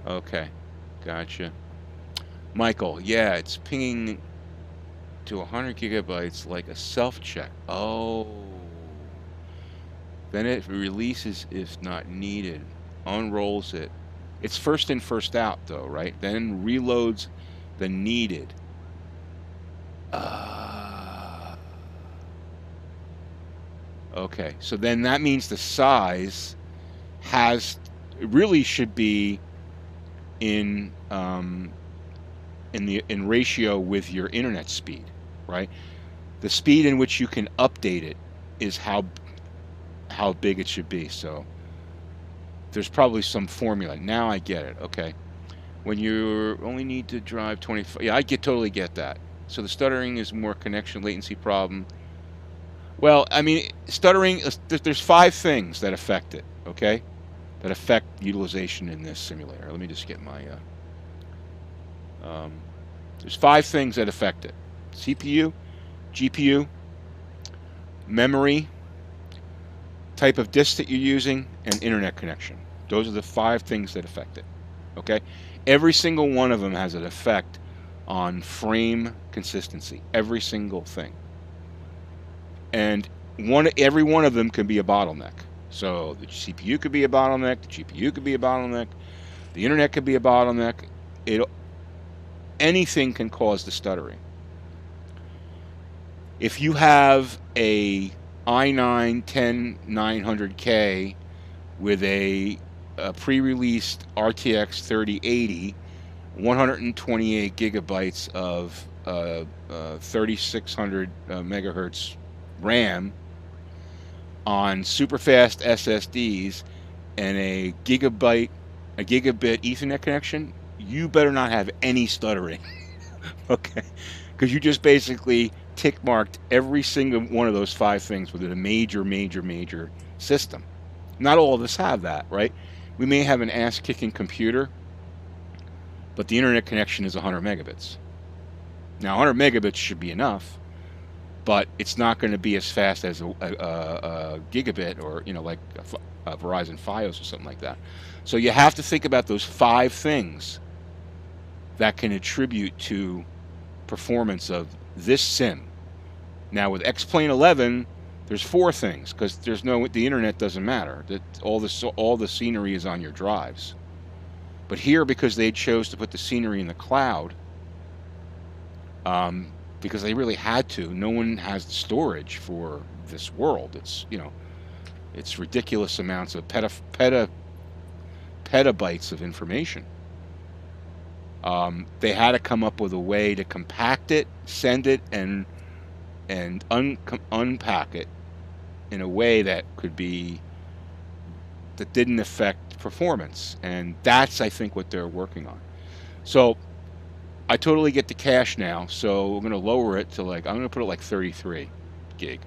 Okay, gotcha. Michael, yeah, it's pinging to 100 gigabytes like a self-check. Oh. Then it releases if not needed. Unrolls it. It's first in, first out, though, right? Then reloads the needed. Okay, so then that means the size really should be in ratio with your internet speed, right? The speed in which you can update it is how big it should be. So there's probably some formula. Now I get it. Okay, when you only need to drive 25, yeah, I totally get that. So the stuttering is more connection latency problem. Well, I mean, stuttering, there's 5 things that affect it, okay? That affect utilization in this simulator. Let me just get my There's 5 things that affect it: CPU, GPU, memory, type of disk that you're using, and internet connection. Those are the 5 things that affect it. Okay? Every single one of them has an effect on frame consistency. Every single thing. And every one of them can be a bottleneck. So the CPU could be a bottleneck, the GPU could be a bottleneck, the internet could be a bottleneck. Anything can cause the stuttering. If you have a i9-10900K with a pre-released RTX 3080, 128 gigabytes of 3600 megahertz RAM on super fast SSDs and a gigabit Ethernet connection, you better not have any stuttering. Okay? Because you just basically tick marked every single one of those 5 things within a major system. Not all of us have that, right? We may have an ass-kicking computer, but the internet connection is 100 megabits. Now, 100 megabits should be enough, but it's not going to be as fast as a gigabit, or like a Verizon Fios or something like that. So you have to think about those 5 things that can attribute to performance of this sim. Now with X-Plane 11, there's 4 things, because the internet doesn't matter. All the scenery is on your drives. But here, because they chose to put the scenery in the cloud, because they really had to, no one has the storage for this world. It's ridiculous amounts of petabytes of information. They had to come up with a way to compact it, send it, and unpack it in a way that didn't affect performance, and that's, I think, what they're working on. So I totally get the cache now, so we're going to lower it to I'm going to put it like 33 gig,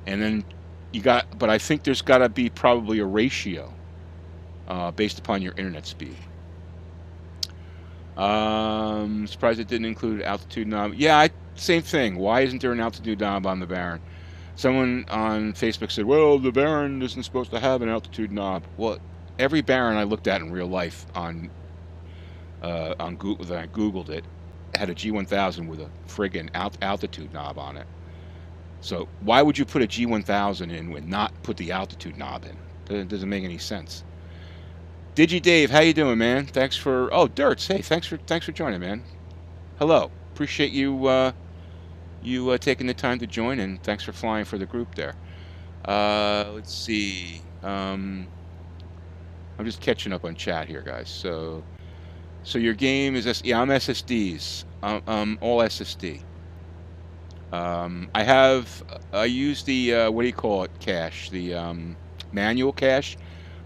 and then but I think there's got to be probably a ratio based upon your internet speed. Surprised it didn't include altitude knob. Yeah, same thing. Why isn't there an altitude knob on the Baron? Someone on Facebook said, well, the Baron isn't supposed to have an altitude knob. Well, every Baron I looked at in real life on Google, that I Googled it, had a G1000 with a friggin' altitude knob on it. So why would you put a G1000 in and not put the altitude knob in? It doesn't make any sense. Digi Dave, how you doing, man? Thanks for Dirts. Hey, thanks for joining, man. Hello, appreciate you taking the time to join, and thanks for flying for the group there. Let's see. I'm just catching up on chat here, guys. So your game is I'm SSDs. All SSD. I use the what do you call it, cache? The manual cache.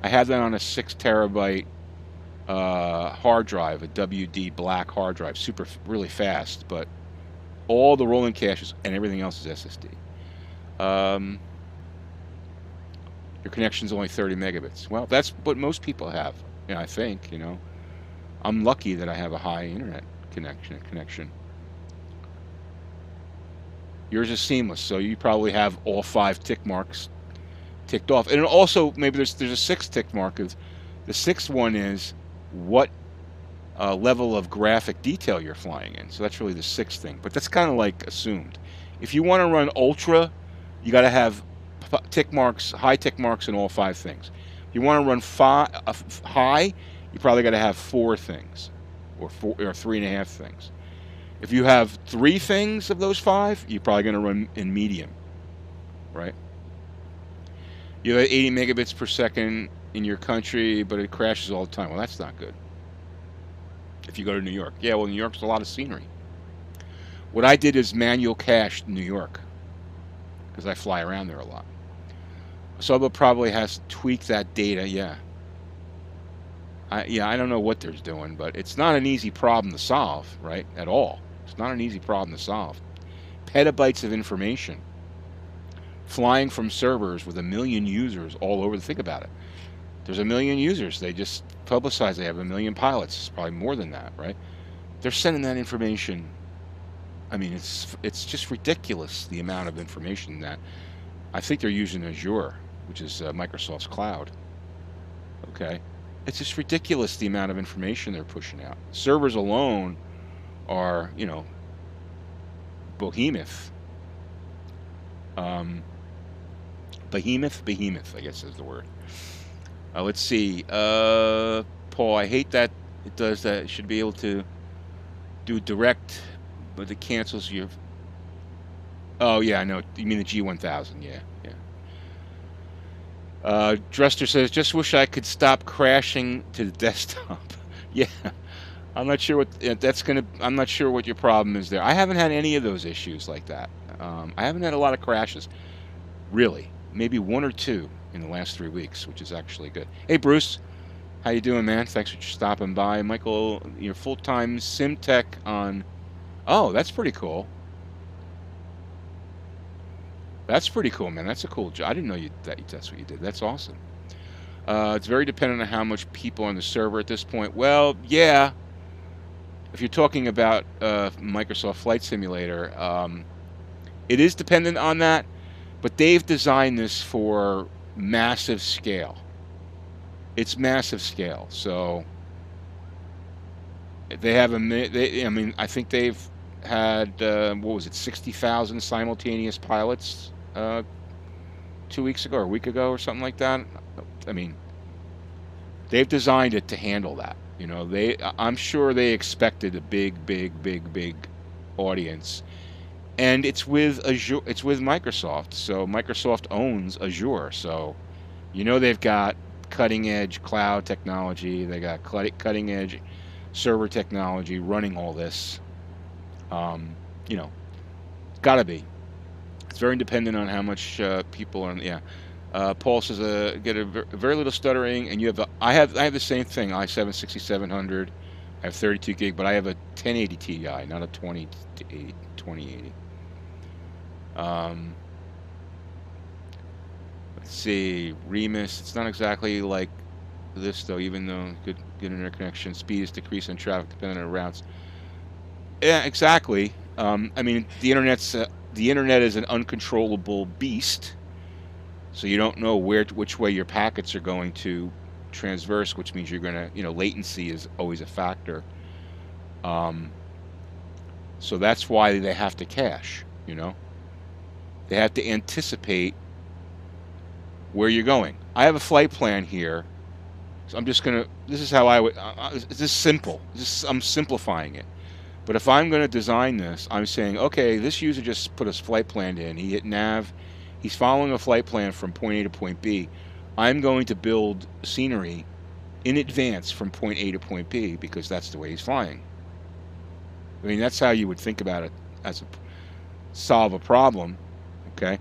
I have that on a 6 terabyte hard drive, a WD black hard drive, really fast, but all the rolling caches and everything else is SSD. Your connection's only 30 megabits. Well, that's what most people have. I think, I'm lucky that I have a high internet connection. Yours is seamless, so you probably have all 5 tick marks ticked off. And also, maybe there's a 6th tick mark. The 6th one is what level of graphic detail you're flying in. So that's really the 6th thing. But that's kind of assumed. If you want to run ultra, you got to have tick marks, high tick marks in all 5 things. If you want to run high, you probably got to have 4 things, or 3.5 things. If you have 3 things of those 5, you're probably going to run in medium, right? You have 80 megabits per second in your country, but it crashes all the time. Well, that's not good. If you go to New York. Yeah, well, New York's a lot of scenery. What I did is manual cached New York, because I fly around there a lot. Subba probably has to tweak that data, yeah. I don't know what they're doing, but it's not an easy problem to solve, right, at all. It's not an easy problem to solve. Petabytes of information. Flying from servers with 1 million users all over. Think about it. There's 1 million users. They just publicize they have 1 million pilots. It's probably more than that, right? They're sending that information. I mean, it's just ridiculous, the amount of information that I think they're using Azure, which is Microsoft's cloud. Okay, it's just ridiculous, the amount of information they're pushing out. Servers alone are, you know, behemoth. Behemoth, I guess is the word. Let's see. Paul, I hate that it does that. It should be able to do direct, but it cancels your. Oh yeah, I know. You mean the G1000? Yeah, yeah. Dresser says, just wish I could stop crashing to the desktop. Yeah, I'm not sure what that's gonna. I'm not sure what your problem is there. I haven't had any of those issues like that. I haven't had a lot of crashes, really. Maybe one or two in the last 3 weeks, which is actually good. Hey, Bruce, how you doing, man? Thanks for stopping by. Michael, you're full-time sim tech on. Oh, that's pretty cool. That's pretty cool, man. That's a cool job. I didn't know that's what you did. That's awesome. It's very dependent on how much people on the server at this point. Well, yeah. If you're talking about Microsoft Flight Simulator, it is dependent on that, but they've designed this for massive scale. It's massive scale, so they have I mean, I think they've had what was it, 60,000 simultaneous pilots 2 weeks ago or a week ago or something like that. I mean, they've designed it to handle that. You know, I'm sure they expected a big audience, and it's with Azure. It's with Microsoft, so Microsoft owns Azure. So, you know, they've got cutting edge cloud technology. They got cutting edge server technology running all this. You know, gotta be. It's very dependent on how much people are. Yeah. Paul says, get a very little stuttering, and you have. I have the same thing. i7 6700. I have 32 gig, but I have a 1080 Ti, not a 2080. Let's see, Remus. It's not exactly like this though. Even though good internet connection, speed is decreasing in traffic depending on routes. Yeah, exactly. I mean, the internet is an uncontrollable beast. So you don't know which way your packets are going to transverse, which means you're going to, you know, latency is always a factor. So that's why they have to cache, you know. They have to anticipate where you're going. I have a flight plan here. So I'm just going to, this is how I would, this is simple. I'm simplifying it. But if I'm going to design this, I'm saying, okay, this user just put a flight plan in. He hit nav. He's following a flight plan from point A to point B. I'm going to build scenery in advance from point A to point B because that's the way he's flying. I mean, that's how you would think about it as a solve a problem. Okay,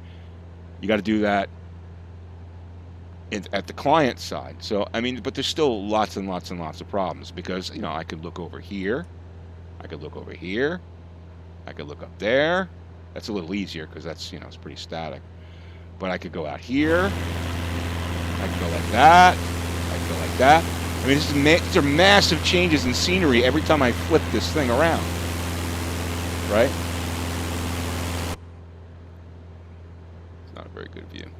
you got to do that at the client side. So I mean, but there's still lots and lots and lots of problems because, you know, I could look over here, I could look over here, I could look up there. That's a little easier because that's, you know, it's pretty static. But I could go out here. I could go like that. I could go like that. I mean, these are massive changes in scenery every time I flip this thing around. Right? It's not a very good view.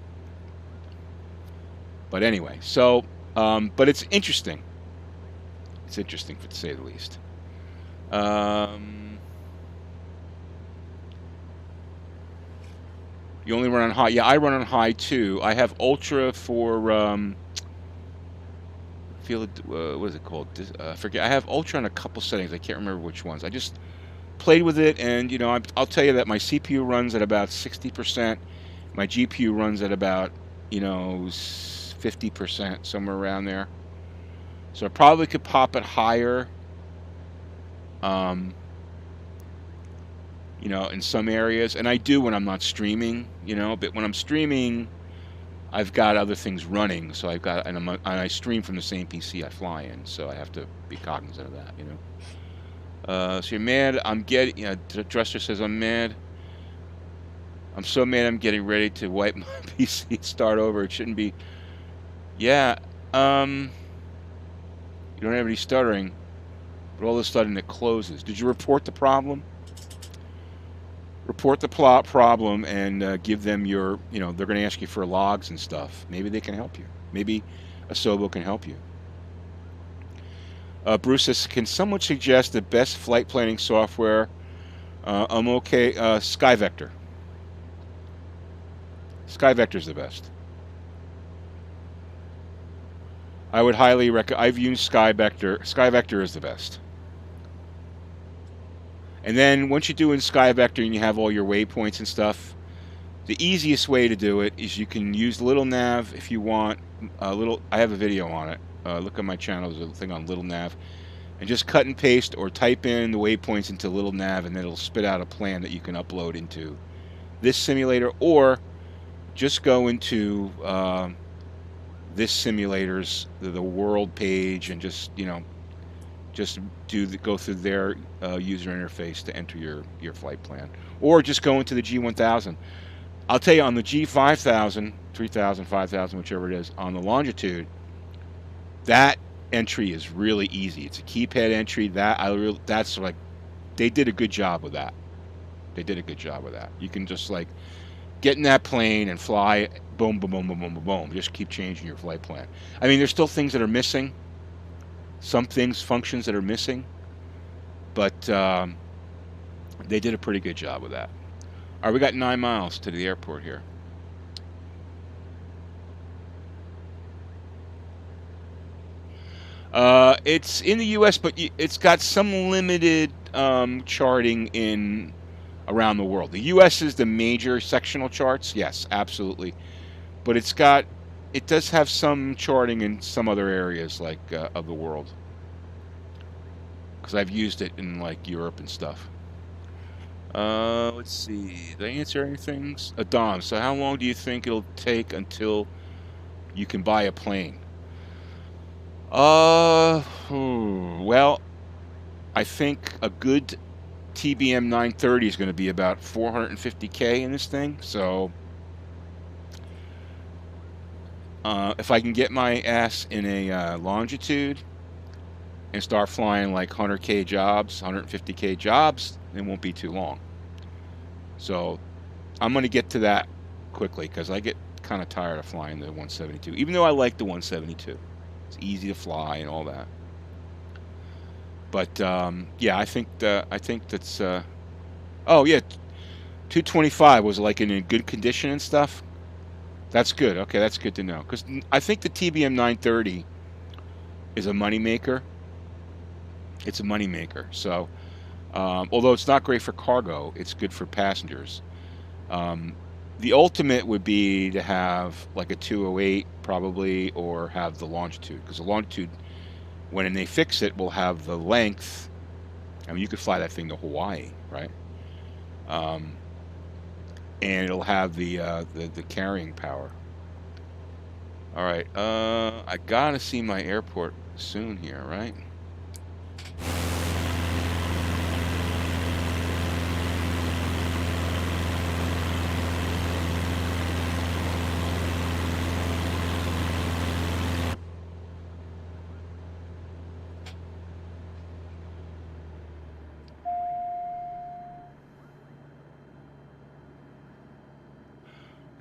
But anyway, so, but it's interesting. It's interesting, to say the least. You only run on high. Yeah, I run on high too. I have ultra for what is it called? Forget. I have ultra on a couple settings. I can't remember which ones. I just played with it, and, you know, I'll tell you that my CPU runs at about 60%. My GPU runs at about, you know, 50%, somewhere around there. So I probably could pop it higher. You know, in some areas, and I do when I'm not streaming, you know, but when I'm streaming, I've got other things running, so I've got, and I stream from the same PC I fly in, so I have to be cognizant of that, you know. So you're mad, I'm getting, you know, Dresser says I'm mad. I'm so mad I'm getting ready to wipe my PC and start over. It shouldn't be. Yeah, you don't have any stuttering. but all of a sudden it closes. Did you report the problem? Report the plot problem and give them your, they're going to ask you for logs and stuff. Maybe they can help you. Maybe Asobo can help you. Bruce says, can someone suggest the best flight planning software? I'm okay. SkyVector. SkyVector's the best. I would highly recommend. I've used SkyVector. SkyVector is the best. And then once you do in SkyVector and you have all your waypoints and stuff, the easiest way to do it is you can use Little Nav if you want. I have a video on it. Look at my channel. There's a thing on Little Nav. And just cut and paste or type in the waypoints into Little Nav, and then it'll spit out a plan that you can upload into this simulator, or just go into this simulator's the world page and just go through their user interface to enter your flight plan, or just go into the G1000. I'll tell you, on the G5000, 3000, 5000, whichever it is, on the longitude, that entry is really easy. It's a keypad entry. That's like, they did a good job with that. They did a good job with that. You can just like get in that plane and fly, boom, boom, boom, boom, boom, boom, boom. Just keep changing your flight plan. I mean, there's still things that are missing. Some functions that are missing, but they did a pretty good job with that. All right, we got 9 miles to the airport here. It's in the U.S., but it's got some limited charting in around the world. The U.S. is the major sectional charts, yes, absolutely, but it does have some charting in some other areas like of the world, because I've used it in like Europe and stuff. Let's see. Did I answer anything? Dom, so how long do you think it'll take until you can buy a plane? Well, I think a good TBM 930 is going to be about $450K in this thing. So, if I can get my ass in a longitude and start flying like 100K jobs, 150K jobs, it won't be too long. So, I'm going to get to that quickly because I get kind of tired of flying the 172, even though I like the 172. It's easy to fly and all that. But yeah, I think that's. Oh yeah, 225 was like in good condition and stuff. That's good. Okay, that's good to know, because I think the TBM 930 is a moneymaker. It's a moneymaker. So, although it's not great for cargo, it's good for passengers. The ultimate would be to have like a 208 probably, or have the longitude, because the longitude, when they fix it, will have the length. I mean, you could fly that thing to Hawaii, right? And it'll have the carrying power. All right, I gotta see my airport soon here, right?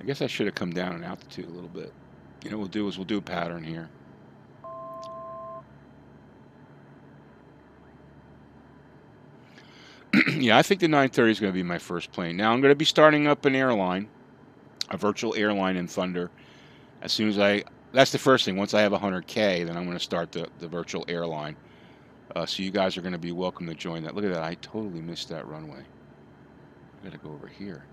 I guess I should have come down in altitude a little bit. You know what we'll do is we'll do a pattern here. Yeah, I think the 930 is going to be my first plane. Now I'm going to be starting up an airline, a virtual airline in Thunder. As soon as that's the first thing. Once I have 100K, then I'm going to start the virtual airline. So you guys are going to be welcome to join that. Look at that. I totally missed that runway. I got to go over here.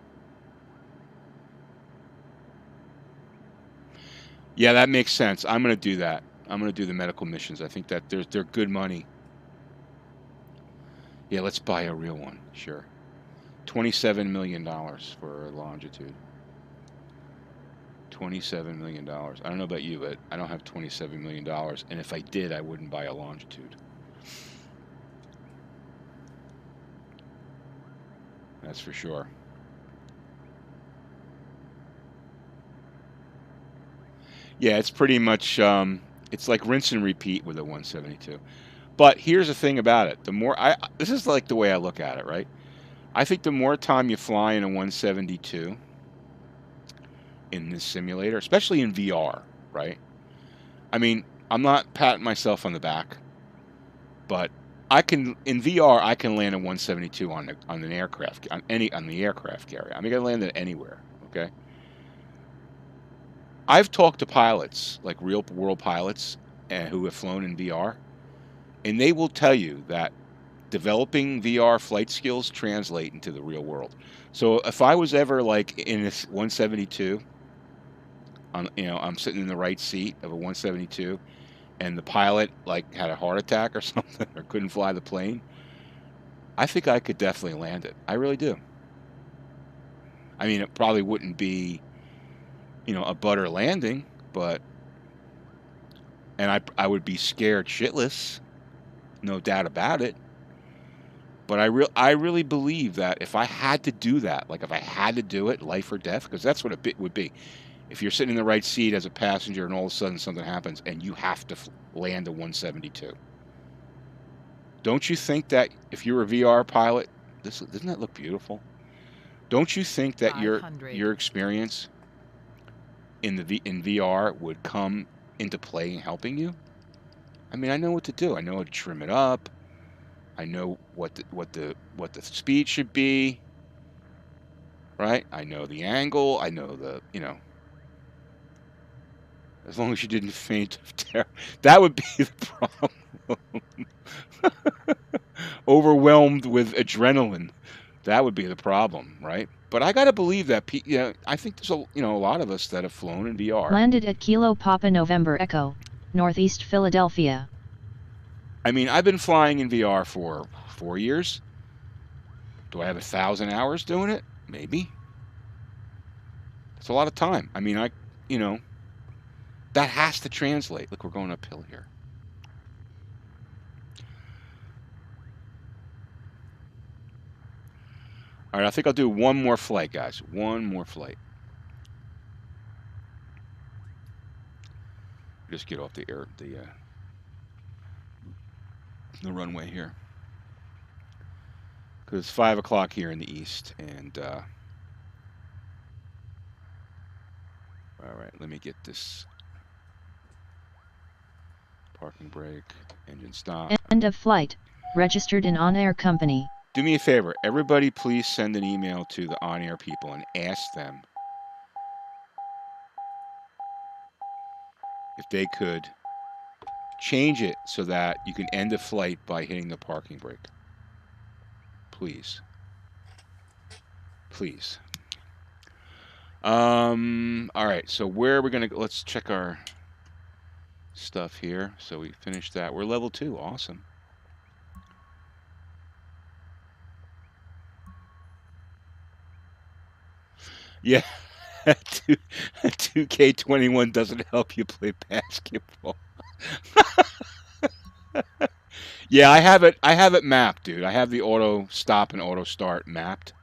Yeah, that makes sense. I'm going to do that. I'm going to do the medical missions. I think that they're good money. Yeah, let's buy a real one. Sure. $27 million for longitude. $27 million. I don't know about you, but I don't have $27 million. And if I did, I wouldn't buy a longitude. That's for sure. Yeah, it's pretty much, it's like rinse and repeat with a 172. But here's the thing about it. The more this is like the way I look at it, right? I think the more time you fly in a 172 in this simulator, especially in VR, right? I mean, I'm not patting myself on the back, but I can in VR I can land a 172 on an aircraft on the aircraft carrier. I mean, I can land it anywhere. Okay. I've talked to pilots, like real world pilots, who have flown in VR, and they will tell you that developing VR flight skills translate into the real world. So if I was ever like in this 172, I'm sitting in the right seat of a 172, and the pilot like had a heart attack or something or couldn't fly the plane, I think I could definitely land it. I really do. I mean, it probably wouldn't be, a butter landing, but I would be scared shitless, no doubt about it. But I really believe that if I had to do that, like if I had to do it, life or death, because that's what it would be. If you're sitting in the right seat as a passenger and all of a sudden something happens and you have to land a 172, don't you think that if you're a VR pilot, doesn't that look beautiful? Don't you think that your experience in VR would come into play in helping you? I mean, I know what to do. I know how to trim it up. I know what the speed should be, right? I know the angle. I know as long as you didn't faint of terror. That would be the problem. Overwhelmed with adrenaline. That would be the problem, right? But I got to believe that I think there's a lot of us that have flown in VR. Landed at Kilo Papa November Echo, Northeast Philadelphia. I mean, I've been flying in VR for 4 years. Do I have 1,000 hours doing it? Maybe. It's a lot of time. I mean, that has to translate. Look, we're going uphill here. All right, I think I'll do one more flight, guys. One more flight. Just get off the runway here, because it's 5 o'clock here in the east. And all right, let me get this parking brake, engine stop. End of flight. Registered in OnAir company. Do me a favor, everybody, please send an email to the OnAir people and ask them if they could change it so that you can end the flight by hitting the parking brake. Please. Please. All right, so where are we going to go? Let's check our stuff here. So we finished that. We're level 2. Awesome. Yeah. 2K21 doesn't help you play basketball. Yeah, I have it mapped, dude. I have the auto stop and auto start mapped.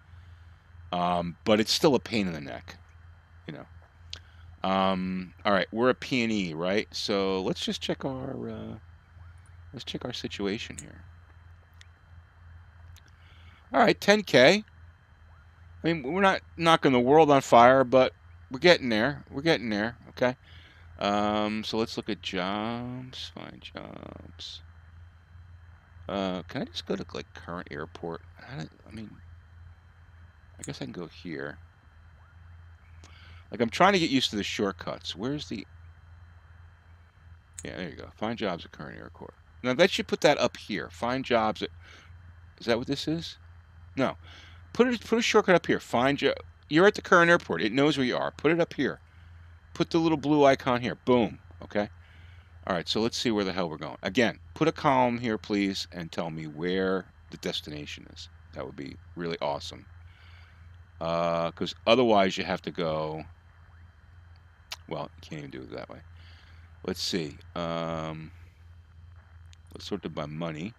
But it's still a pain in the neck, all right, we're a P&E, right? So let's just check our situation here. All right, 10K. I mean, we're not knocking the world on fire, but we're getting there. We're getting there. Okay. So let's look at jobs. Find jobs. Can I just go to like current airport? I mean, I guess I can go here. Like, I'm trying to get used to the shortcuts. Where's the... Yeah, there you go. Find jobs at current airport. Now, that should put that up here. Find jobs at... Is that what this is? No. Put a shortcut up here. You're at the current airport. It knows where you are. Put it up here. Put the little blue icon here. Boom. Okay? All right, so let's see where the hell we're going. Again, put a column here, please, and tell me where the destination is. That would be really awesome. Because otherwise you have to go... Well, you can't even do it that way. Let's see. Let's sort it by money.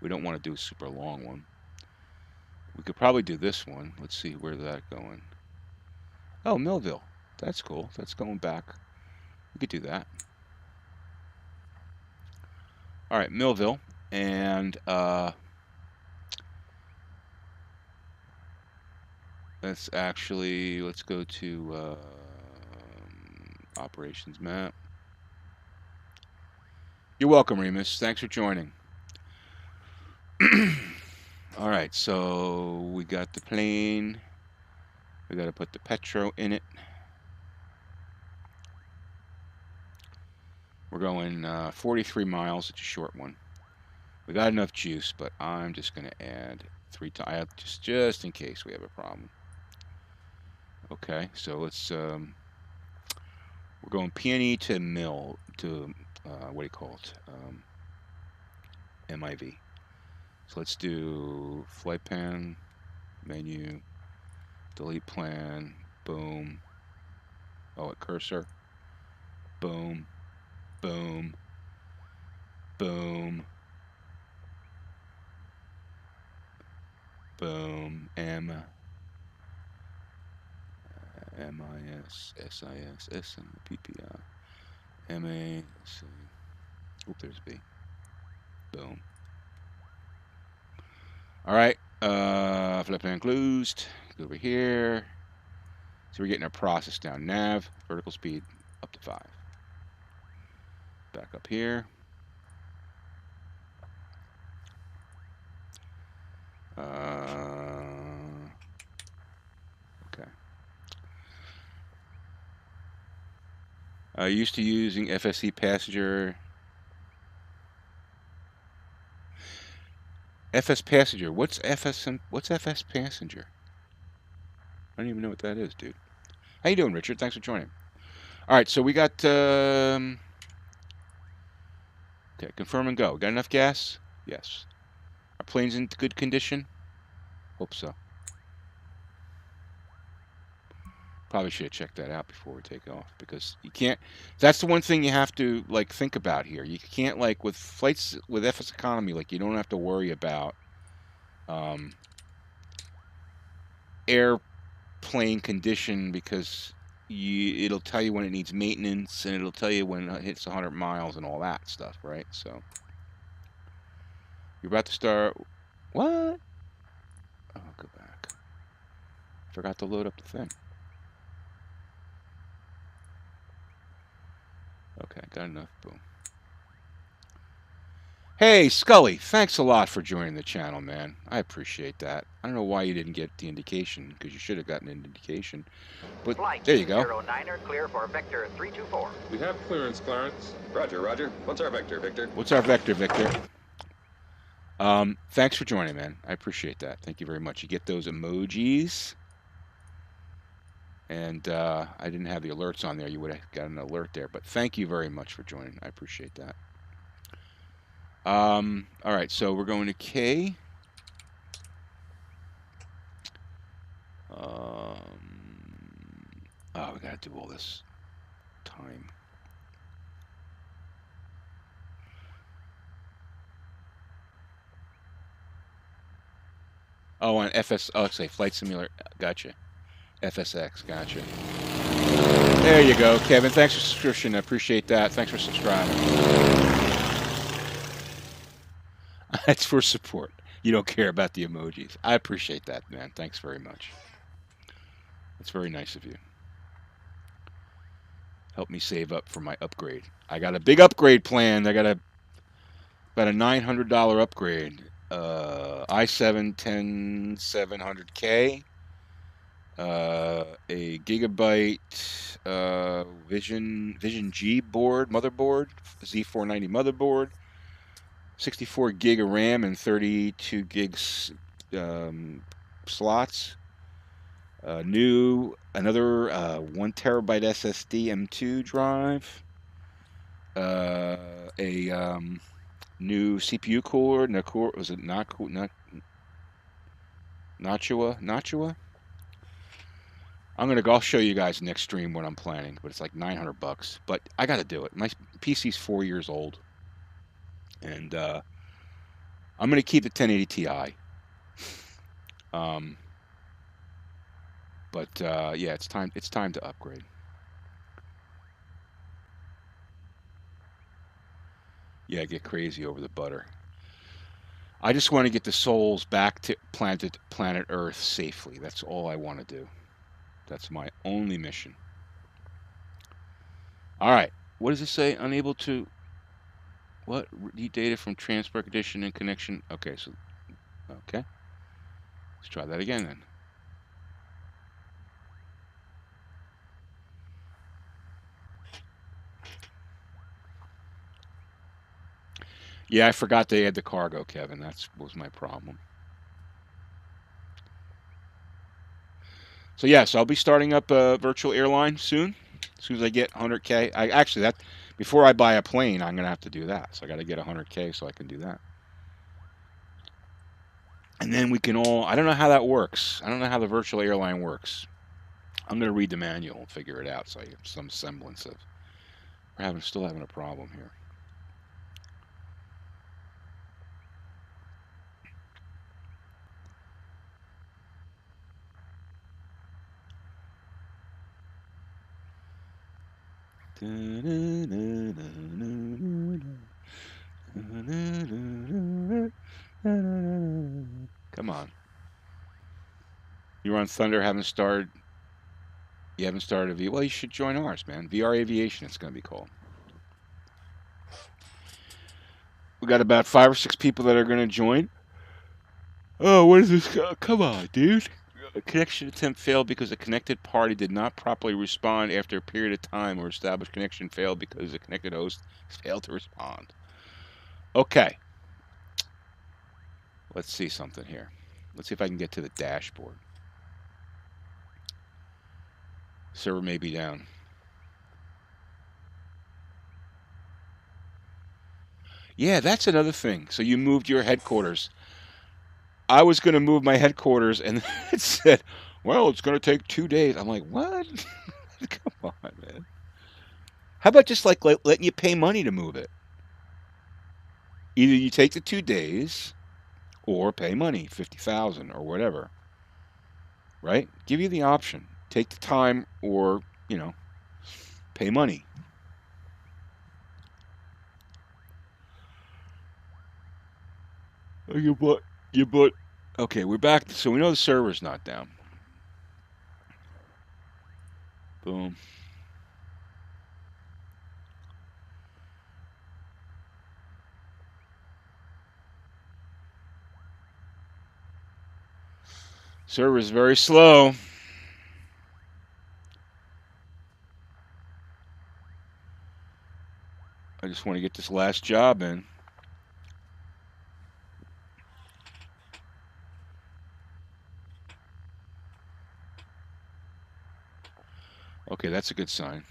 We don't want to do a super long one. We could probably do this one. Let's see, where's that going? Oh, Millville. That's cool. That's going back. We could do that. All right, Millville, and let's go to operations map. You're welcome, Remus. Thanks for joining. All right, so we got the plane. We got to put the petro in it. We're going 43 miles. It's a short one. We got enough juice, but I'm just going to add 3 times just in case we have a problem. Okay, so let's we're going PNE to mill to what do you call it? MIV. So let's do flight plan, menu, delete plan, boom. Oh, a cursor. Boom, boom, boom, boom, MIS, SIS, S, and PPI, MA, C. Oop, there's B. Boom. All right, flight plan closed. Go over here. So we're getting our process down. Nav, vertical speed up to 5. Back up here. Okay. Used to using FSC passenger. FS passenger. What's FS passenger? I don't even know what that is, dude. How you doing, Richard? Thanks for joining. All right, so we got okay, confirm and go. Got enough gas? Yes. Our plane's in good condition? Hope so. Probably should have checked that out before we take off, because you can't. That's the one thing you have to like think about here. You can't, like, with flights with FS economy, like, you don't have to worry about airplane condition, because it'll tell you when it needs maintenance, and it'll tell you when it hits 100 miles and all that stuff, right? So you're about to start. What? Oh, go back. Forgot to load up the thing. Okay, got enough. Boom. Hey, Scully, thanks a lot for joining the channel, man. I appreciate that. I don't know why you didn't get the indication, because you should have gotten an indication. But Flight there you go. 09er, clear for vector 324. We have clearance, Clarence. Roger, roger. What's our vector, Victor? What's our vector, Victor? Thanks for joining, man. I appreciate that. Thank you very much. You get those emojis. And I didn't have the alerts on there. You would have got an alert there. But thank you very much for joining. I appreciate that. All right, so we're going to K. Oh, we got to do all this time. Oh, on FS. Oh, it's a flight simulator. Gotcha. FSX. Gotcha. There you go, Kevin. Thanks for subscription. I appreciate that. Thanks for subscribing. That's for support. You don't care about the emojis. I appreciate that, man. Thanks very much. That's very nice of you. Help me save up for my upgrade. I got a big upgrade planned. I got about a $900 upgrade. i7 10700K. A gigabyte Vision G board, motherboard, Z490 motherboard. 64 gig of RAM and 32 gigs slots. Another 1 terabyte SSD M2 drive. A new CPU cooler. Was it Nachua? I'll show you guys next stream what I'm planning, but it's like $900. But I got to do it. My PC's 4 years old. And I'm going to keep the 1080 Ti. But yeah, it's time to upgrade. Yeah, get crazy over the butter. I just want to get the souls back to planet Earth safely. That's all I want to do. That's my only mission. All right. What does it say? Unable to what? Read data from transport condition and connection. Okay, so okay. Let's try that again then. Yeah, I forgot to add the cargo, Kevin. That was my problem. So yes, I'll be starting up a virtual airline soon. As soon as I get 100K. I actually that before I buy a plane, I'm gonna have to do that. So I got to get 100K so I can do that. And then we can all. I don't know how that works. I don't know how the virtual airline works. I'm gonna read the manual and figure it out so I have some semblance of. We're still having a problem here. Come on. You're on Thunder, haven't started. You haven't started a V. Well, you should join ours, man. VR Aviation, it's going to be called. We got about 5 or 6 people that are going to join. Oh, what is this? Come on, dude. A connection attempt failed because a connected party did not properly respond after a period of time, or established connection failed because the connected host failed to respond. Okay. Let's see something here. Let's see if I can get to the dashboard. Server may be down. Yeah, that's another thing. So you moved your headquarters. I was going to move my headquarters, and it said, well, it's going to take 2 days. I'm like, what? Come on, man. How about just like letting you pay money to move it? Either you take the 2 days or pay money, 50,000 or whatever. Right? Give you the option. Take the time or, pay money. Oh, you bought. Okay, we're back. So we know the server's not down. Boom. Server is very slow. I just want to get this last job in. Okay, that's a good sign.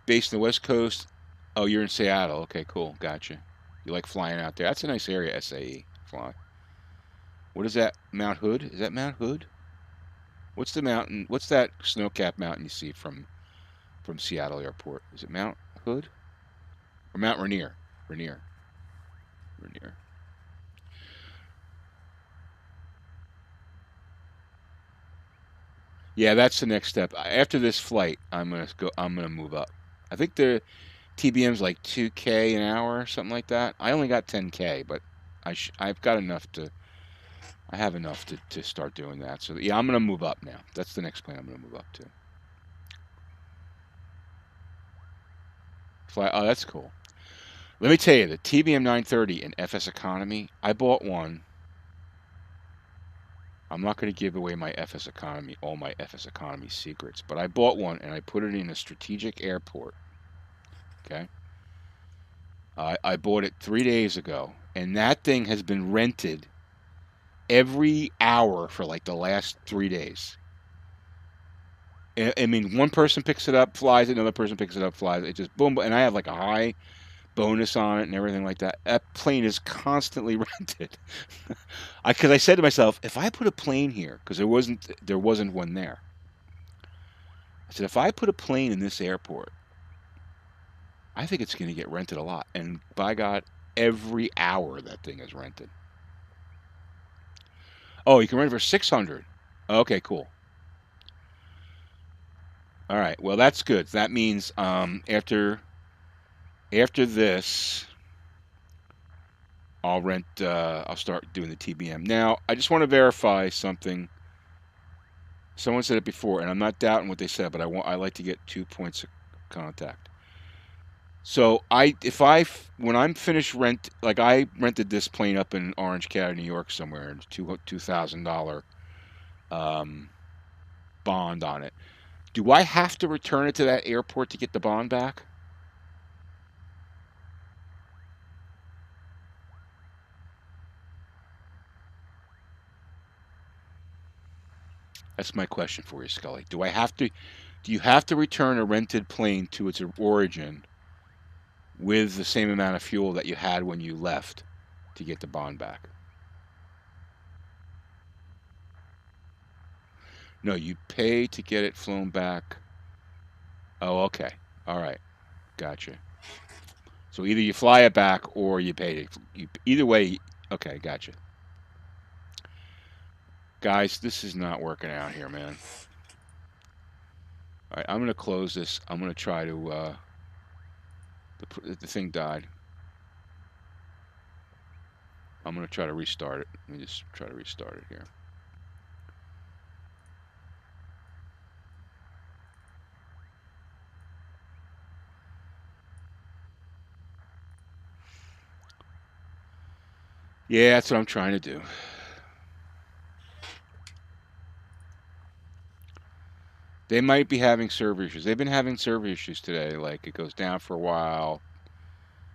Based in the West Coast. Oh, you're in Seattle. Okay, cool. Gotcha. You like flying out there. That's a nice area, SAE. Fly. What is that? Mount Hood? Is that Mount Hood? What's the mountain? What's that snow-capped mountain you see from Seattle Airport? Is it Mount Hood? Or Mount Rainier? Rainier. Yeah, that's the next step. After this flight, I'm gonna move up. I think the TBM's like 2K an hour or something like that. I only got 10K, but I've got enough to. I have enough to start doing that. So yeah, I'm gonna move up now. That's the next plane I'm gonna move up to. Fly. Oh, that's cool. Let me tell you, the TBM 930 in FS Economy. I bought one. I'm not going to give away my FS Economy, all my FS Economy secrets, but I bought one and I put it in a strategic airport. Okay. I bought it 3 days ago, and that thing has been rented every hour for like the last 3 days. I mean, one person picks it up, flies it, another person picks it up, flies it. It just boom, and I have like a high bonus on it and everything like that. That plane is constantly rented. Because I said to myself, if I put a plane here, because there wasn't one there. I said, if I put a plane in this airport, I think it's going to get rented a lot. And by God, every hour that thing is rented. Oh, you can rent it for 600. Okay, cool. All right. Well, that's good. That means after this, I'll rent. I'll start doing the TBM. Now, I just want to verify something. Someone said it before, and I'm not doubting what they said, but I like to get 2 points of contact. So when I'm finished like I rented this plane up in Orange County, New York, somewhere, and $2,000 bond on it. Do I have to return it to that airport to get the bond back? That's my question for you, Scully. Do you have to return a rented plane to its origin with the same amount of fuel that you had when you left to get the bond back? No, you pay to get it flown back. Oh, okay. All right. Gotcha. So either you fly it back or you pay it. Either way, okay, gotcha. Guys, this is not working out here, man. All right, I'm going to close this. I'm going to try to... the thing died. I'm going to try to restart it. Let me just try to restart it here. Yeah, that's what I'm trying to do. They might be having server issues. They've been having server issues today. Like, it goes down for a while.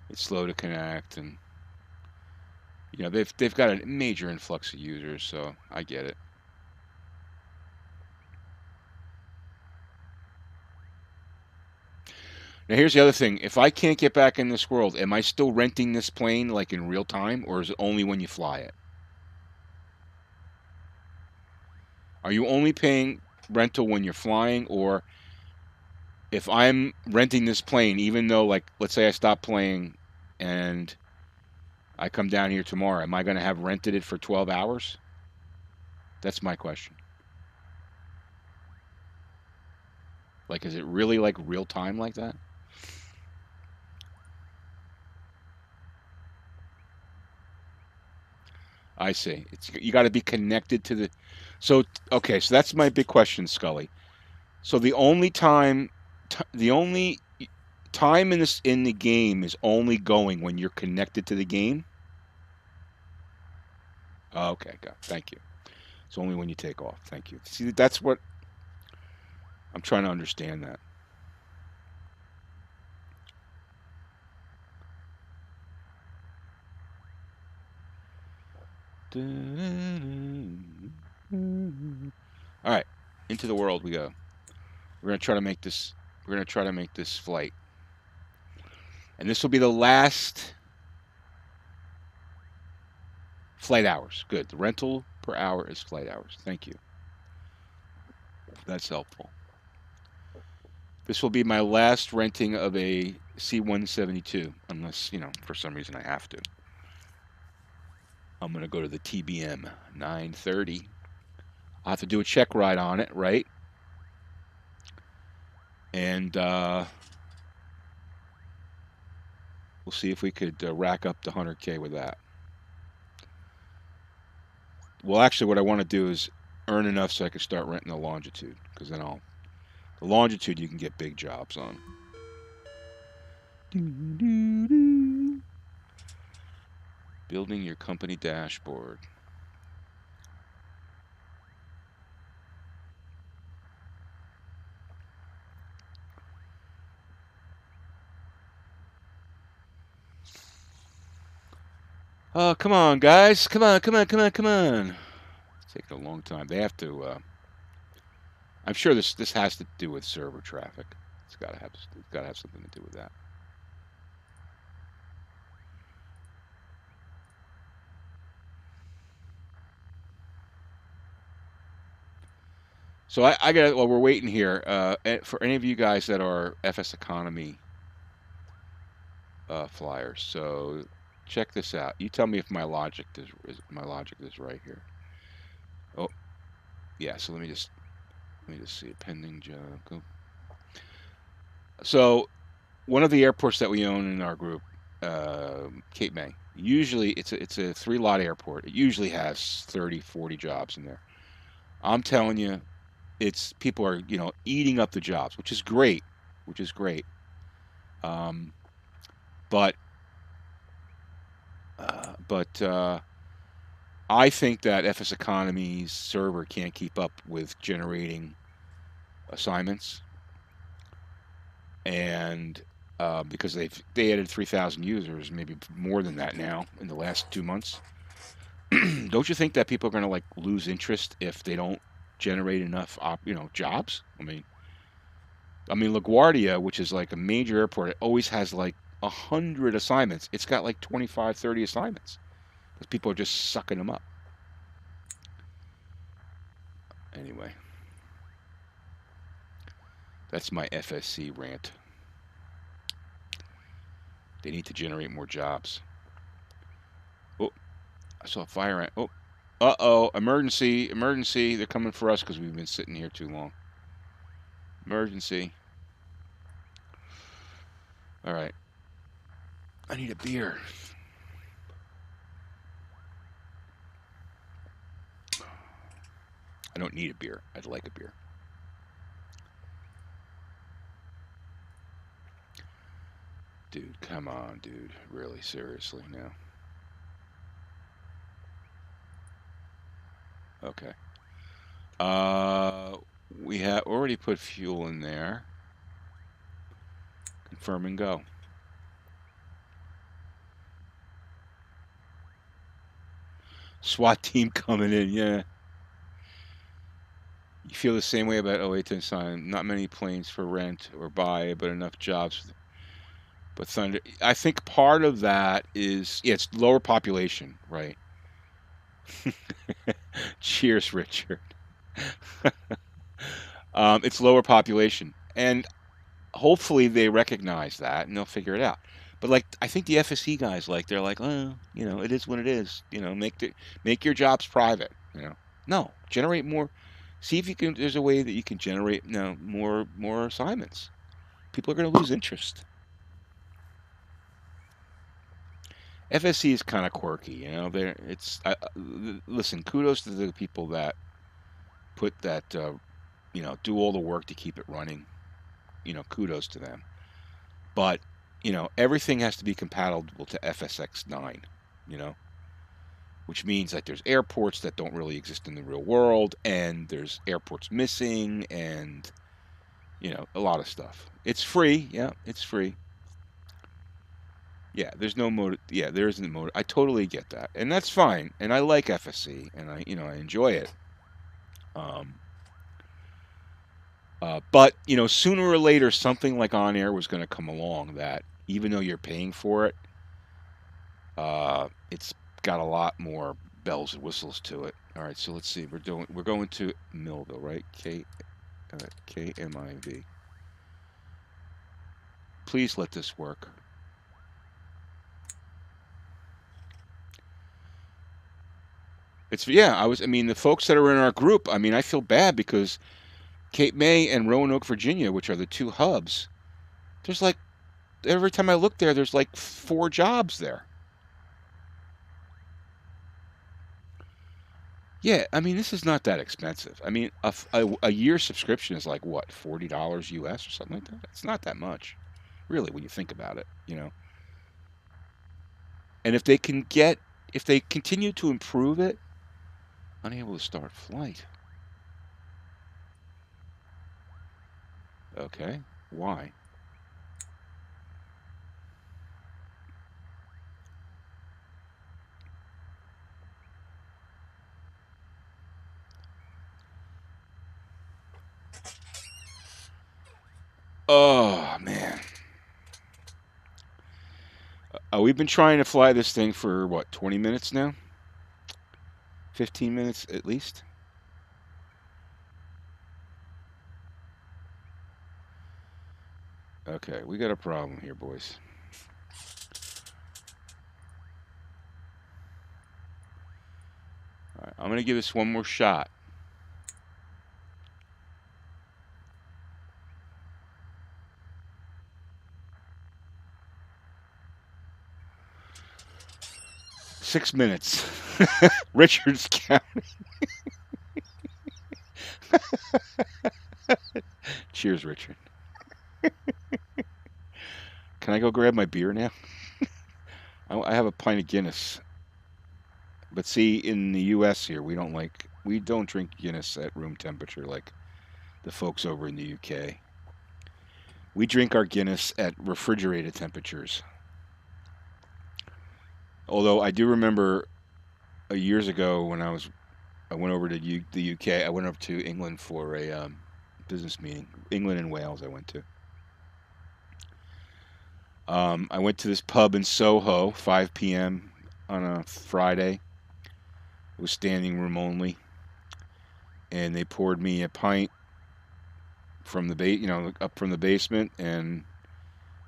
It's slow to connect. And, you know, they've got a major influx of users, so I get it. Now, here's the other thing. If I can't get back in this world, am I still renting this plane, like, in real time? Or is it only when you fly it? Are you only paying rental when you're flying? Or if I'm renting this plane, even though, like, let's say I stop playing and I come down here tomorrow, am I going to have rented it for 12 hours? That's my question. Like, is it really, like, real time like that? I see. You got to be connected to the... So, okay, so that's my big question, Scully. So the only time in the game is only going when you're connected to the game? Oh, okay, thank you. It's only when you take off. Thank you. See, that's what I'm trying to understand that. All right, into the world we go. We're gonna try to make this. We're gonna try to make this flight, and this will be the last flight hours. Good. The rental per hour is flight hours. Thank you. That's helpful. This will be my last renting of a C-172, unless, you know, for some reason I have to. I'm going to go to the TBM 930. I'll have to do a check ride on it, right? And we'll see if we could rack up the 100K with that. Well, actually, what I want to do is earn enough so I can start renting the Longitude, because then the Longitude you can get big jobs on. Building your company dashboard. Oh, come on, guys. Come on. It's taking a long time. They have to... I'm sure this has to do with server traffic. It's got to have something to do with that. So I got, while we're waiting here, for any of you guys that are FS Economy flyers, so check this out. You tell me if my logic is right here. Oh, Yeah, so let me just see a pending job. Go. So one of the airports that we own in our group, Cape May. Usually it's a 3-lot airport. It usually has 30, 40 jobs in there. I'm telling you, it's people are, eating up the jobs, which is great, which is great. But I think that FS Economy's server can't keep up with generating assignments, and because they added 3,000 users, maybe more than that now in the last 2 months. Don't you think that people are going to like lose interest if they don't generate enough jobs? I mean LaGuardia, which is like a major airport, it always has like 100 assignments. It's got like 25, 30 assignments because people are just sucking them up. Anyway, that's my FSC rant. They need to generate more jobs. Oh, I saw a fire ant. Oh, uh-oh, emergency, emergency. They're coming for us because we've been sitting here too long. Emergency. All right. I need a beer. I don't need a beer. I'd like a beer. Dude, come on, dude. Really, seriously now. Okay. We have already put fuel in there. Confirm and go. SWAT team coming in, yeah. You feel the same way about 08 sign. Not many planes for rent or buy, but enough jobs. But Thunder, I think part of that is, yeah, it's lower population, right? Cheers, Richard. It's lower population, and hopefully they recognize that and they'll figure it out. But like, I think the FSC guys, like, they're like, oh, it is what it is. Make your jobs private. No, generate more. See if you can. There's a way that you can generate more assignments. People are going to lose interest. FSC is kind of quirky, There, it's listen. Kudos to the people that put that, do all the work to keep it running. Kudos to them. But everything has to be compatible to FSX9. Which means that there's airports that don't really exist in the real world, and there's airports missing, and a lot of stuff. It's free, yeah, it's free. Yeah, there's no motor. Yeah, there isn't motor. I totally get that, and that's fine. And I like FSC, and I enjoy it. But sooner or later, something like OnAir was going to come along that, even though you're paying for it, it's got a lot more bells and whistles to it. All right, so let's see. We're going to Millville, right? KMIV. Please let this work. The folks that are in our group, I feel bad because Cape May and Roanoke, Virginia, which are the two hubs, there's like, every time I look there, there's like 4 jobs there. Yeah, this is not that expensive. A year subscription is like what, $40 US or something like that? It's not that much, really, when you think about it, And if they continue to improve it, unable to start flight. Okay, why? Oh, man. We've been trying to fly this thing for, what, 20 minutes now? 15 minutes at least? Okay, we got a problem here, boys. All right, I'm going to give this one more shot. 6 minutes. Richard's counting. Cheers, Richard. Can I go grab my beer now? I have a pint of Guinness. But see, in the U.S. here, we don't drink Guinness at room temperature like the folks over in the UK. We drink our Guinness at refrigerated temperatures. Although I do remember years ago when I went over to the UK. I went up to England for a business meeting. England and Wales I went to. I went to this pub in Soho, 5 p.m. on a Friday. It was standing room only, and they poured me a pint from the up from the basement, and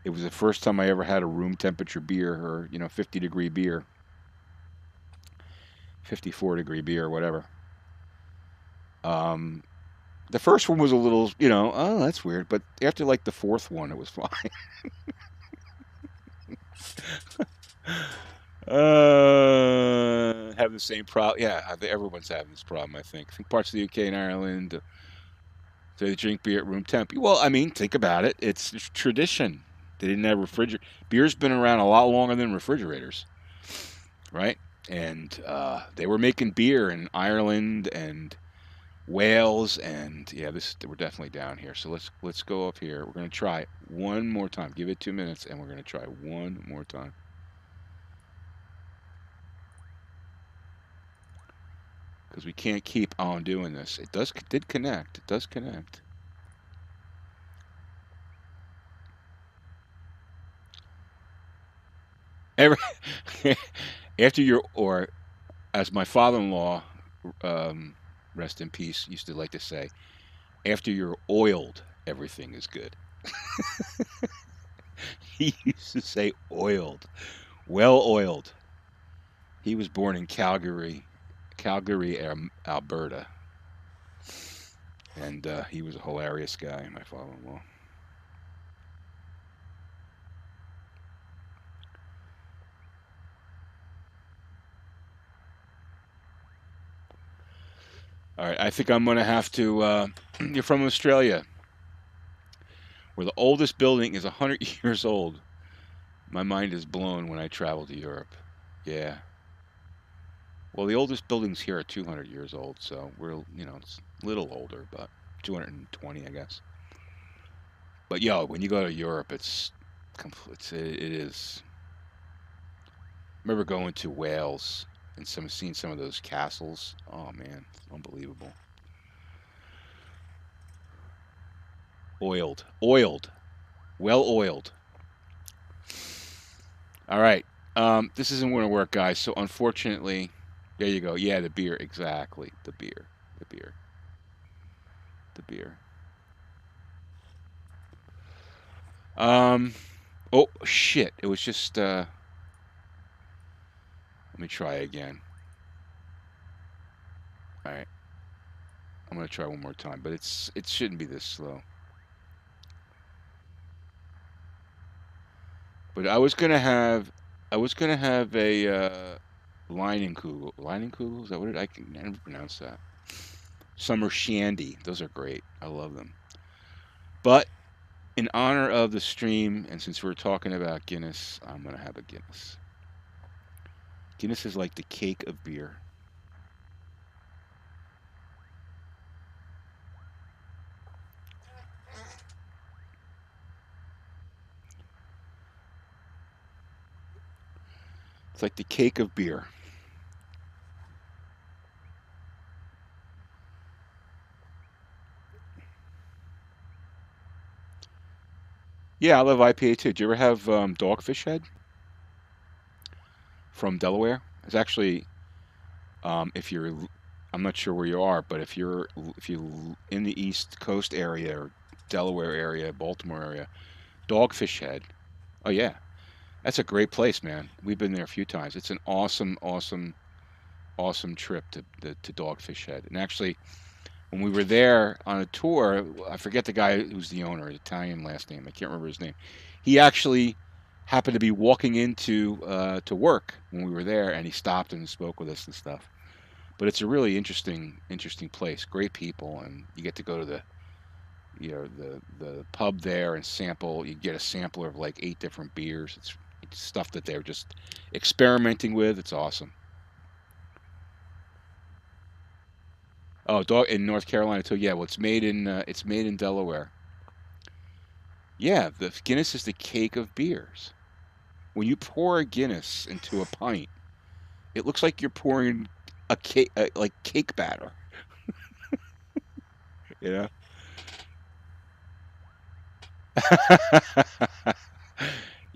it was the first time I ever had a room temperature beer, or 50-degree beer, 54-degree beer, or whatever. The first one was a little, oh, that's weird, but after like the fourth one, it was fine. Have the same problem. Yeah, everyone's having this problem, I think. Parts of the UK and Ireland, they drink beer at room temp. Well, I mean, think about it. It's tradition. They didn't have refrigerator. Beer's been around a lot longer than refrigerators, right? And they were making beer in Ireland and Wales, and yeah, we're definitely down here. So let's go up here. We're gonna try it one more time. Give it 2 minutes, and we're gonna try one more time. Because we can't keep on doing this. It did connect. It does connect. Or as my father-in-law, rest in peace, used to like to say, after you're oiled, everything is good. He used to say oiled, well oiled. He was born in Calgary, Alberta. And he was a hilarious guy, my father-in-law. All right, I think I'm going to have to... you're from Australia, where the oldest building is 100 years old. My mind is blown when I travel to Europe. Yeah. Well, the oldest buildings here are 200 years old, so we're, it's a little older, but 220, I guess. But yo, when you go to Europe, it is. I remember going to Wales and seeing some of those castles. Oh man, unbelievable. Oiled, well oiled. All right, this isn't going to work, guys. So unfortunately, there you go. Yeah, the beer, exactly. The beer. Oh shit! It was just. Let me try again. All right. I'm gonna try one more time, but it shouldn't be this slow. But I was gonna have a Leinenkugel. Leinenkugel, is that what I can never pronounce that. Summer Shandy. Those are great. I love them. But in honor of the stream, and since we're talking about Guinness, I'm gonna have a Guinness. Guinness is like the cake of beer. It's like the cake of beer. Yeah, I love IPA too. Do you ever have Dogfish Head from Delaware? It's actually, if you're, I'm not sure where you are, but if you in the East Coast area or Delaware area, Baltimore area, Dogfish Head. Oh yeah, that's a great place, man. We've been there a few times. It's an awesome trip to Dogfish Head. And actually, when we were there on a tour, I forget the guy who's the owner, Italian last name. I can't remember his name. He actually happened to be walking into to work when we were there, and he stopped and spoke with us and stuff. But it's a really interesting place. Great people, and you get to go to the the pub there and sample. You get a sampler of like 8 different beers. It's stuff that they're just experimenting with. It's awesome. Oh, dog in North Carolina too. Yeah, well, it's made in Delaware. Yeah, the Guinness is the cake of beers. When you pour a Guinness into a pint, it looks like you're pouring a cake, like cake batter. You know.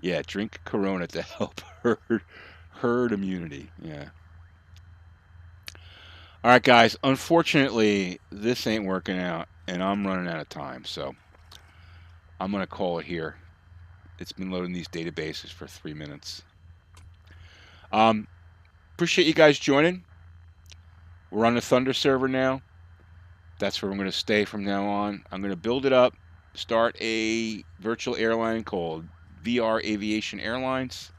Yeah, drink Corona to help herd immunity. Yeah. All right, guys. Unfortunately, this ain't working out, and I'm running out of time, so I'm gonna call it here. It's been loading these databases for 3 minutes. Appreciate you guys joining. We're on the Thunder server now. That's where I'm going to stay from now on. I'm going to build it up, start a virtual airline called VR Aviation Airlines.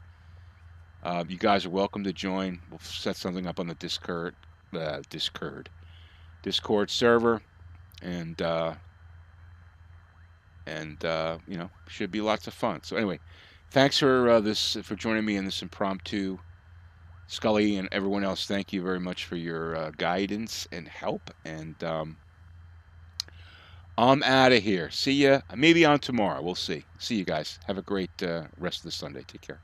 You guys are welcome to join. We'll set something up on the Discord server, and you know, should be lots of fun. So anyway, thanks for joining me in this impromptu. Scully and everyone else, thank you very much for your guidance and help. And I'm out of here. See ya. Maybe on tomorrow. We'll see. See you guys. Have a great rest of the Sunday. Take care.